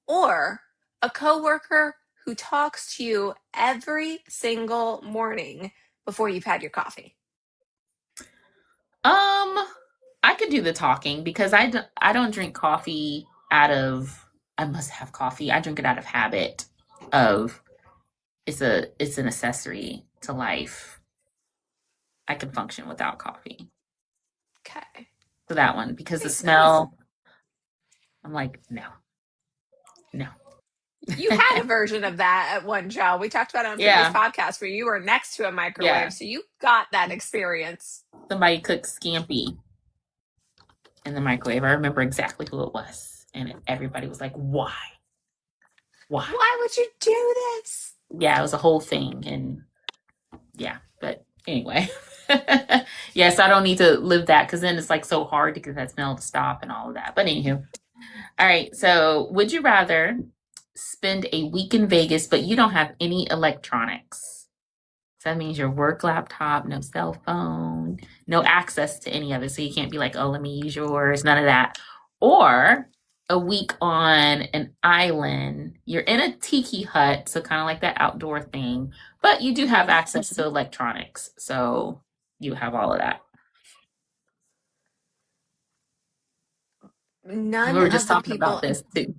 or a coworker who talks to you every single morning before you've had your coffee? I could do the talking because I don't drink coffee out of I must have coffee. I drink it out of habit of it's an accessory to life. I can function without coffee. Okay. So that one because the Makes sense. smell, I'm like, no, no. You had a version of that at one job. We talked about it on a previous Yeah, podcast where you were next to a yeah. microwave, so you got that experience. Somebody cooked scampi in the microwave. I remember exactly who it was. And everybody was like, why? Why? Why would you do this? Yeah, it was a whole thing. And yeah, but anyway. Yes, I don't need to live that because then it's like so hard to get that smell to stop and all of that. But anywho. All right. So would you rather spend a week in Vegas, but you don't have any electronics? So that means your work laptop, no cell phone, no access to any of it. So you can't be like, oh, let me use yours, none of that. Or a week on an island. You're in a tiki hut, so kind of like that outdoor thing, but you do have access to electronics. So you have all of that. We None were just of the talking about people, this too.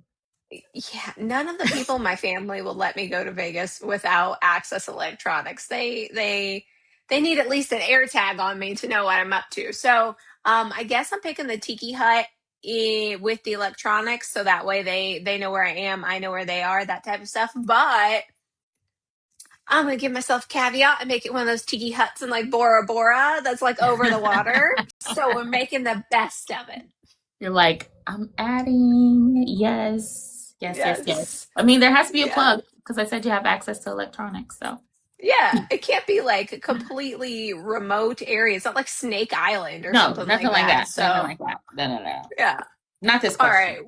yeah, none of the people in my family will let me go to Vegas without access electronics. They need at least an air tag on me to know what I'm up to. So I guess I'm picking the tiki hut with the electronics, so that way they know where I am, I know where they are, that type of stuff. But I'm gonna give myself a caveat and make it one of those tiki huts in like Bora Bora that's like over the water. So we're making the best of it. You're like, I'm adding. Yes. Yes, yes, yes. Yes. I mean, there has to be a Yeah. plug because I said you have access to electronics. So, Yeah, it can't be like a completely remote area. It's not like Snake Island or no, something nothing like like that. that. Nothing So, like that. No, no, no. yeah. Not this All question. right.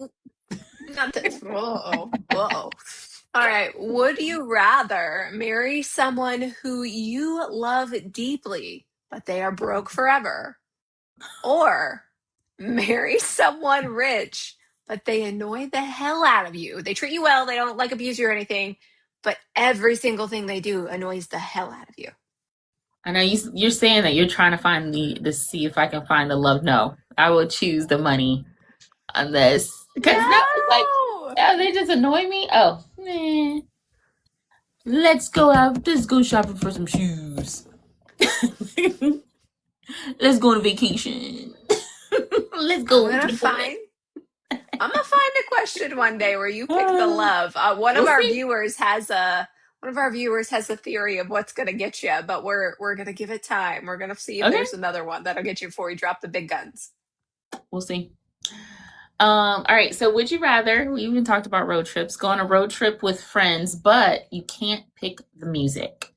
Not this. Whoa. Whoa. All right. Would you rather marry someone who you love deeply, but they are broke forever, or marry someone rich, but they annoy the hell out of you? They treat you well, they don't like abuse you or anything, but every single thing they do annoys the hell out of you. I know you're saying that you're trying to find the see if I can find the love. No, I will choose the money on this because no, it's like, No. oh, they just annoy me. Oh, man. Let's go out. Let's go shopping for some shoes. Let's go on a vacation. Let's I'm go gonna to the forest. find. I'm gonna find a question one day where you pick the Uh, love. One of we'll our see. viewers has a theory of what's gonna get you, but we're gonna give it time. We're gonna see if Okay, there's another one that'll get you before you drop the big guns. we'll see. All right. So, would you rather? We even talked about road trips. Go on a road trip with friends, but you can't pick the music,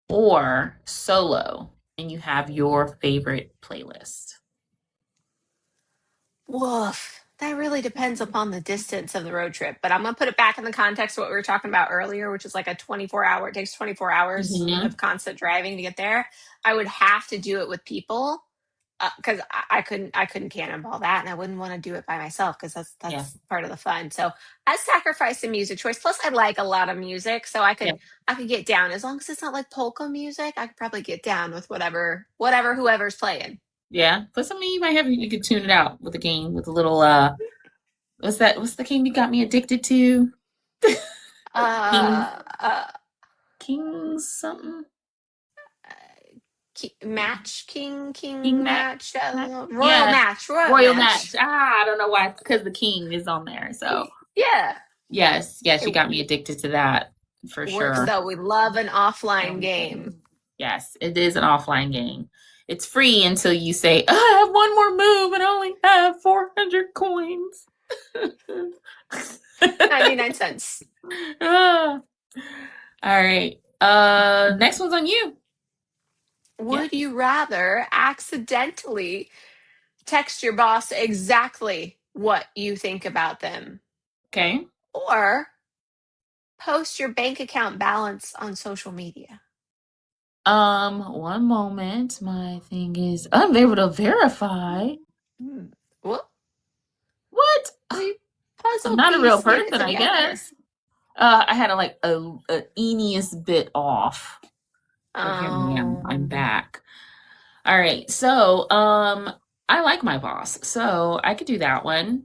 or solo, and you have your favorite playlist. Woof. That really depends upon the distance of the road trip, but I'm gonna put it back in the context of what we were talking about earlier, which is like a 24 hour. It takes 24 hours Mm-hmm. of constant driving to get there. I would have to do it with people because I couldn't cannonball that, and I wouldn't want to do it by myself because that's Yeah. that's part of the fun. So I sacrifice the music choice. Plus, I like a lot of music, so I Yeah. could I could get down as long as it's not like polka music. I could probably get down with whatever whoever's playing. Yeah. Plus, I mean, you might have you could tune it out with a game with a little what's that? What's the game you got me addicted to? King Uh, uh, King something? match King king Match? match Yeah. royal Royal Match. match. Ah, I don't know why, because the king is on there. So Yeah, yes, yes, it you got me addicted to that for works sure. though. We love an offline game. Yes, it is an offline game. It's free until you say, oh, I have one more move and I only have 400 coins. 99 cents. Ah. All right. Next one's on you. Yeah. Would you rather accidentally text your boss exactly what you think about them, Okay. or post your bank account balance on social media? One moment. My thing is unable to verify. Hmm. Well, What? we I'm puzzle not a real piece it person, I together. guess. I had a eeniest bit off. But here I am. I'm Um, back. All right. So, I like my boss, so I could do that one.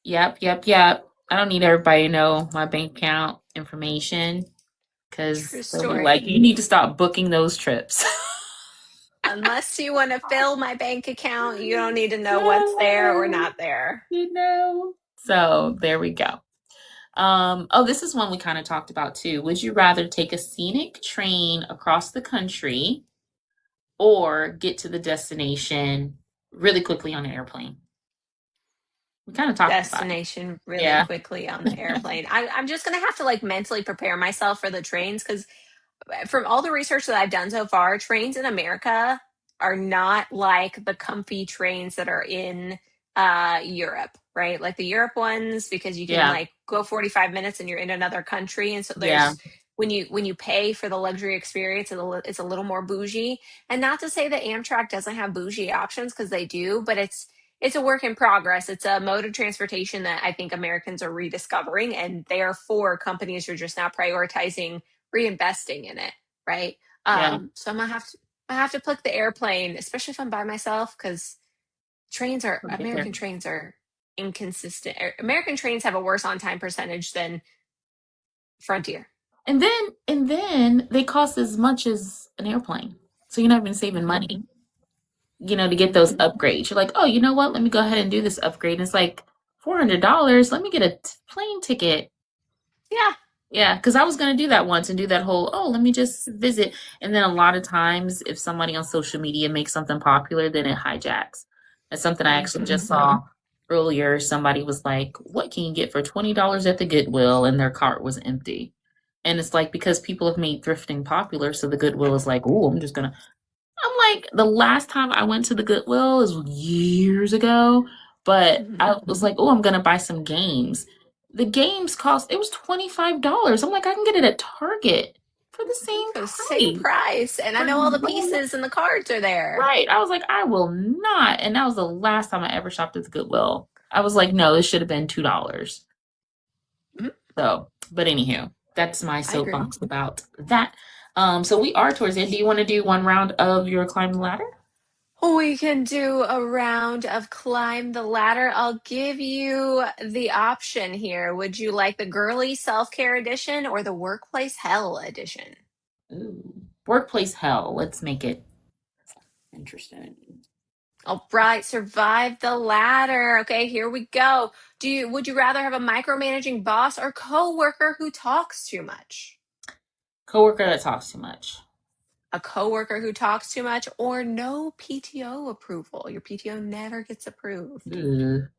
Yep, yep, yep. I don't need everybody to know my bank account information True because they'll be story. like, you need to stop booking those trips. Unless you want to fill my bank account, you don't need to know what's there or not there. So there we go. Oh, this is one we kind of talked about too. Would you rather take a scenic train across the country or get to the destination really quickly on an airplane? We kind of talked about it. Destination really Yeah. quickly on the airplane. I'm just gonna have to like mentally prepare myself for the trains because from all the research that I've done so far, trains in America are not like the comfy trains that are in Europe, right? Like the Europe ones, because you can Yeah. like go 45 minutes and you're in another country. And so Yeah. there's when you pay for the luxury experience, it's a little more bougie. And not to say that Amtrak doesn't have bougie options because they do, but it's a work in progress. It's a mode of transportation that I think Americans are rediscovering, and therefore companies are just now prioritizing reinvesting in it, right? Yeah. So I have to pick the airplane, especially if I'm by myself, because We'll get there. American trains are inconsistent. American trains have a worse on time percentage than Frontier. And then they cost as much as an airplane. So you're not even saving money, to get those upgrades. You're like, oh, you know what? Let me go ahead and do this upgrade. And it's like $400. Let me get a plane ticket. Yeah. Yeah, because I was going to do that once and do that whole, oh, let me just visit. And then a lot of times, if somebody on social media makes something popular, then it hijacks. That's something I actually just saw earlier. Somebody was like, what can you get for $20 at the Goodwill? And their cart was empty. And it's like, because people have made thrifting popular, so the Goodwill is like, oh, I'm like, the last time I went to the Goodwill is years ago, but Mhm. I was like, oh, I'm gonna buy some games. The games cost, it was $25. I'm like, I can get it at Target for the same For the same price. price. And I For know all the no- pieces and the cards are there. Right. I was like, I will not. And that was the last time I ever shopped at the Goodwill. I was like, no, it should have been $2. Mhm. So, but anywho, that's my I agree. soapbox about that. So we are towards the end. Do you want to do one round of your climb the ladder? We can do a round of climb the ladder. I'll give you the option here. Would you like the girly self-care edition or the workplace hell edition? Ooh. Workplace hell. Let's make it interesting. All right, survive the ladder. Okay, here we go. Would you rather have a micromanaging boss or coworker who talks too much? Coworker that talks too much. A coworker who talks too much or no PTO approval? Your PTO never gets approved. Ugh.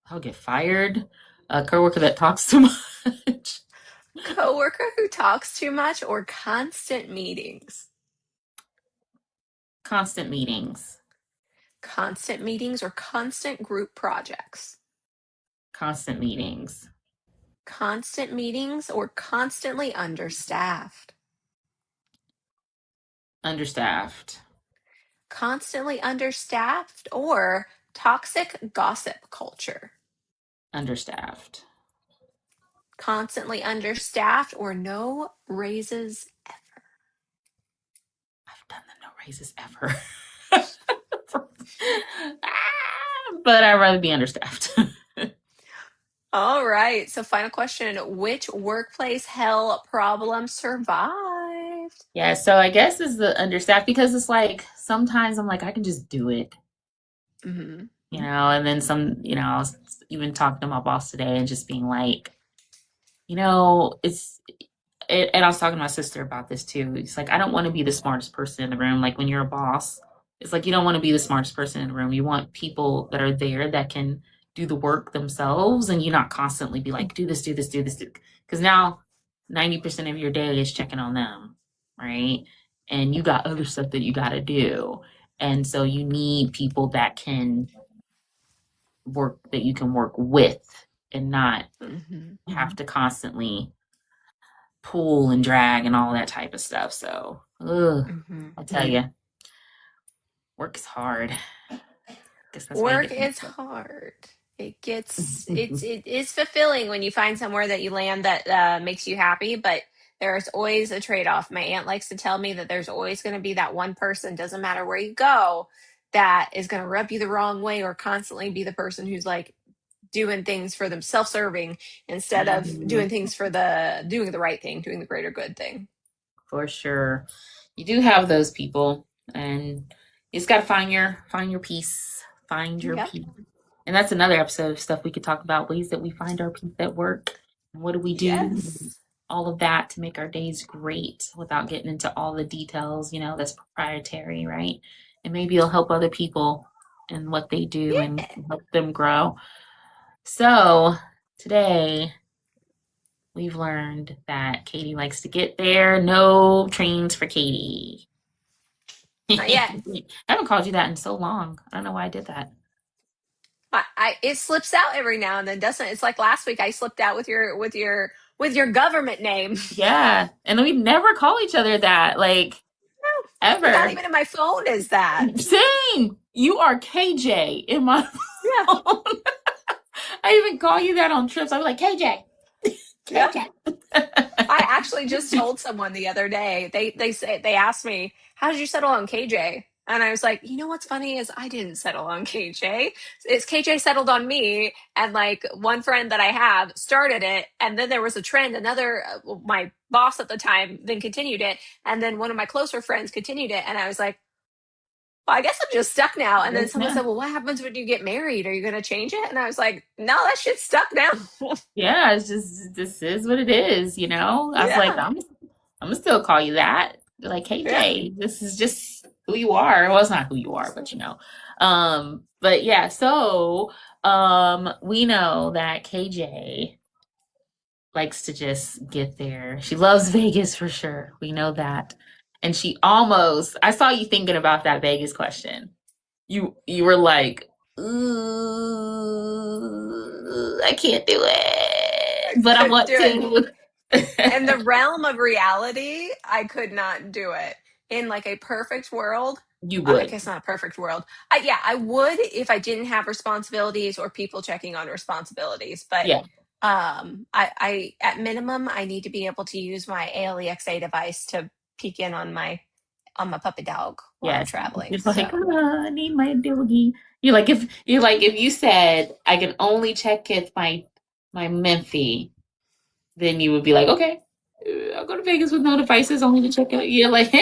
I'll get fired. A coworker that talks too much. Coworker who talks too much or constant meetings? Constant meetings. Constant meetings or constant group projects? Constant meetings. Constant meetings or constantly understaffed? Understaffed. Constantly understaffed or toxic gossip culture? Understaffed. Constantly understaffed or no raises ever? I've done the no raises ever. But I'd rather be understaffed. All right. So, final question. Which workplace hell problem survived? Yeah, so I guess it's the understaffed because it's like sometimes I'm like, I can just do it. Hmm. And then I was even talking to my boss today and just being like, and I was talking to my sister about this too. It's like, I don't want to be the smartest person in the room. Like when you're a boss, it's like, you don't want to be the smartest person in the room. You want people that are there that can do the work themselves and you not constantly be like, do this, do this, do this. Because now 90% of your day is checking on them, right? And you got other stuff that you got to do. And so you need people that you can work with and not Hmm. have to constantly pull and drag and all that type of stuff. So, Hmm. I'll tell you, work is hard. I guess that's why you Work get is hard. It is fulfilling when you find somewhere that you land that makes you happy, but there's always a trade-off. My aunt likes to tell me that there's always going to be that one person, doesn't matter where you go, that is going to rub you the wrong way or constantly be the person who's like doing things for them self-serving instead of Mhm. doing the right thing, doing the greater good thing. For sure. You do have those people, and you just got to find your peace, find your Yep. peace. And that's another episode of stuff we could talk about, ways that we find our peace at work. What do we do? Yes. All of that to make our days great without getting into all the details, that's proprietary, right? And maybe it'll help other people in what they do and Yeah. help them grow. So today we've learned that Katie likes to get there. No trains for Katie. Not yet. I haven't called you that in so long. I don't know why I did that. It slips out every now and then, doesn't it? It's like last week I slipped out with your government name. Yeah. And we never call each other that, like, No, not ever. even in my phone is that. Same. You are KJ in my Yeah. phone. I even call you that on trips. I'm like, KJ. Yeah. KJ. I actually just told someone the other day. They asked me, "How did you settle on KJ?" And I was like, "You know what's funny is I didn't settle on KJ. It's KJ settled on me." And like one friend that I have started it, and then there was a trend. Another my boss at the time then continued it, and then one of my closer friends continued it, and I was like, "Well, I guess I'm just stuck now." And then Yes, someone said, ma'am. "Well, what happens when you get married? Are you going to change it?" And I was like, "No, that shit's stuck now." Yeah, it's just this is what it is. I was like, Yeah, I'm gonna still call you that. Like, yeah. KJ, this is just who you are. Well, it's not who you are, but but yeah, so we know that KJ likes to just get there. She loves Vegas for sure. We know that. And I saw you thinking about that Vegas question. You were like, ooh, I can't do it, but I Couldn't want do it. to. In the realm of reality, I could not do it. In like a perfect world, You I would. guess not a perfect world. Yeah, I would if I didn't have responsibilities or people checking on responsibilities. But Yeah. I at minimum, I need to be able to use my ALEXA device to peek in on my puppy dog while I'm Yes. traveling. It's like, So I need my doggy. You're like if you said I can only check if my Menthy, then you would be like, okay, I'll go to Vegas with no devices, only to check it. You're like,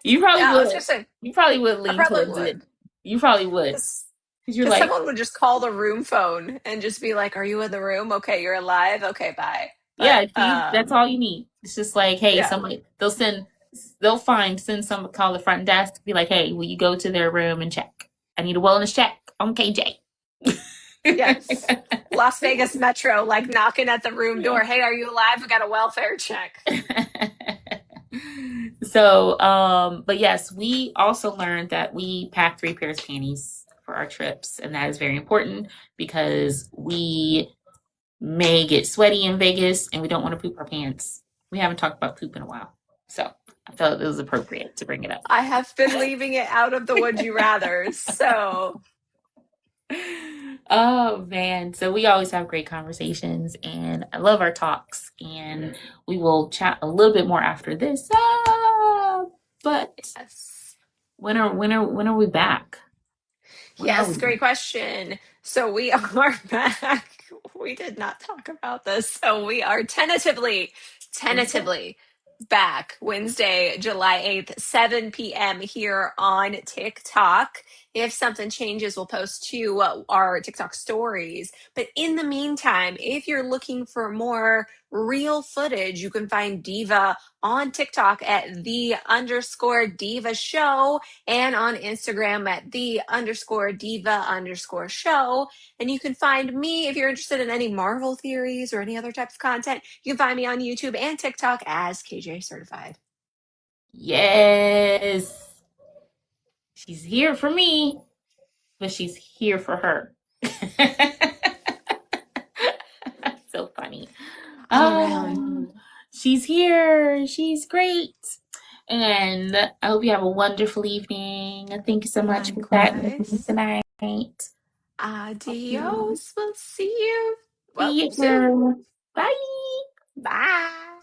you probably yeah, I was would. just saying, You probably would I lean probably towards it. would. You probably would. Because you're Because like, someone would just call the room phone and just be like, "Are you in the room? Okay, you're alive. Okay, bye." But yeah, that's all you need. It's just like, hey, yeah, somebody, send someone, call the front desk, be like, hey, will you go to their room and check? I need a wellness check on KJ. yes. Las Vegas Metro, like knocking at the room door. Hey, are you alive? I got a welfare check. So, but yes, we also learned that we pack 3 pairs of panties for our trips, and that is very important because we may get sweaty in Vegas and we don't want to poop our pants. We haven't talked about poop in a while. So I felt it was appropriate to bring it up. I have been leaving it out of the would you rather. So Oh man. So we always have great conversations and I love our talks and we will chat a little bit more after this. But yes. when are we back? When are Yes, we? great question. So we are back. We did not talk about this. So we are tentatively back Wednesday, July 8th, 7 p.m. here on TikTok. If something changes, we'll post to our TikTok stories. But in the meantime, if you're looking for more real footage, you can find Diva on TikTok at the_Diva show and on Instagram at the_diva_show. And you can find me if you're interested in any Marvel theories or any other type of content. You can find me on YouTube and TikTok as KJ Certified. Yes. She's here for me, but she's here for her. So funny. All around. She's here. She's great. And I hope you have a wonderful evening. Thank you so much for chatting with me Likewise. tonight. Adios. We'll see you See soon. you. Bye. Bye.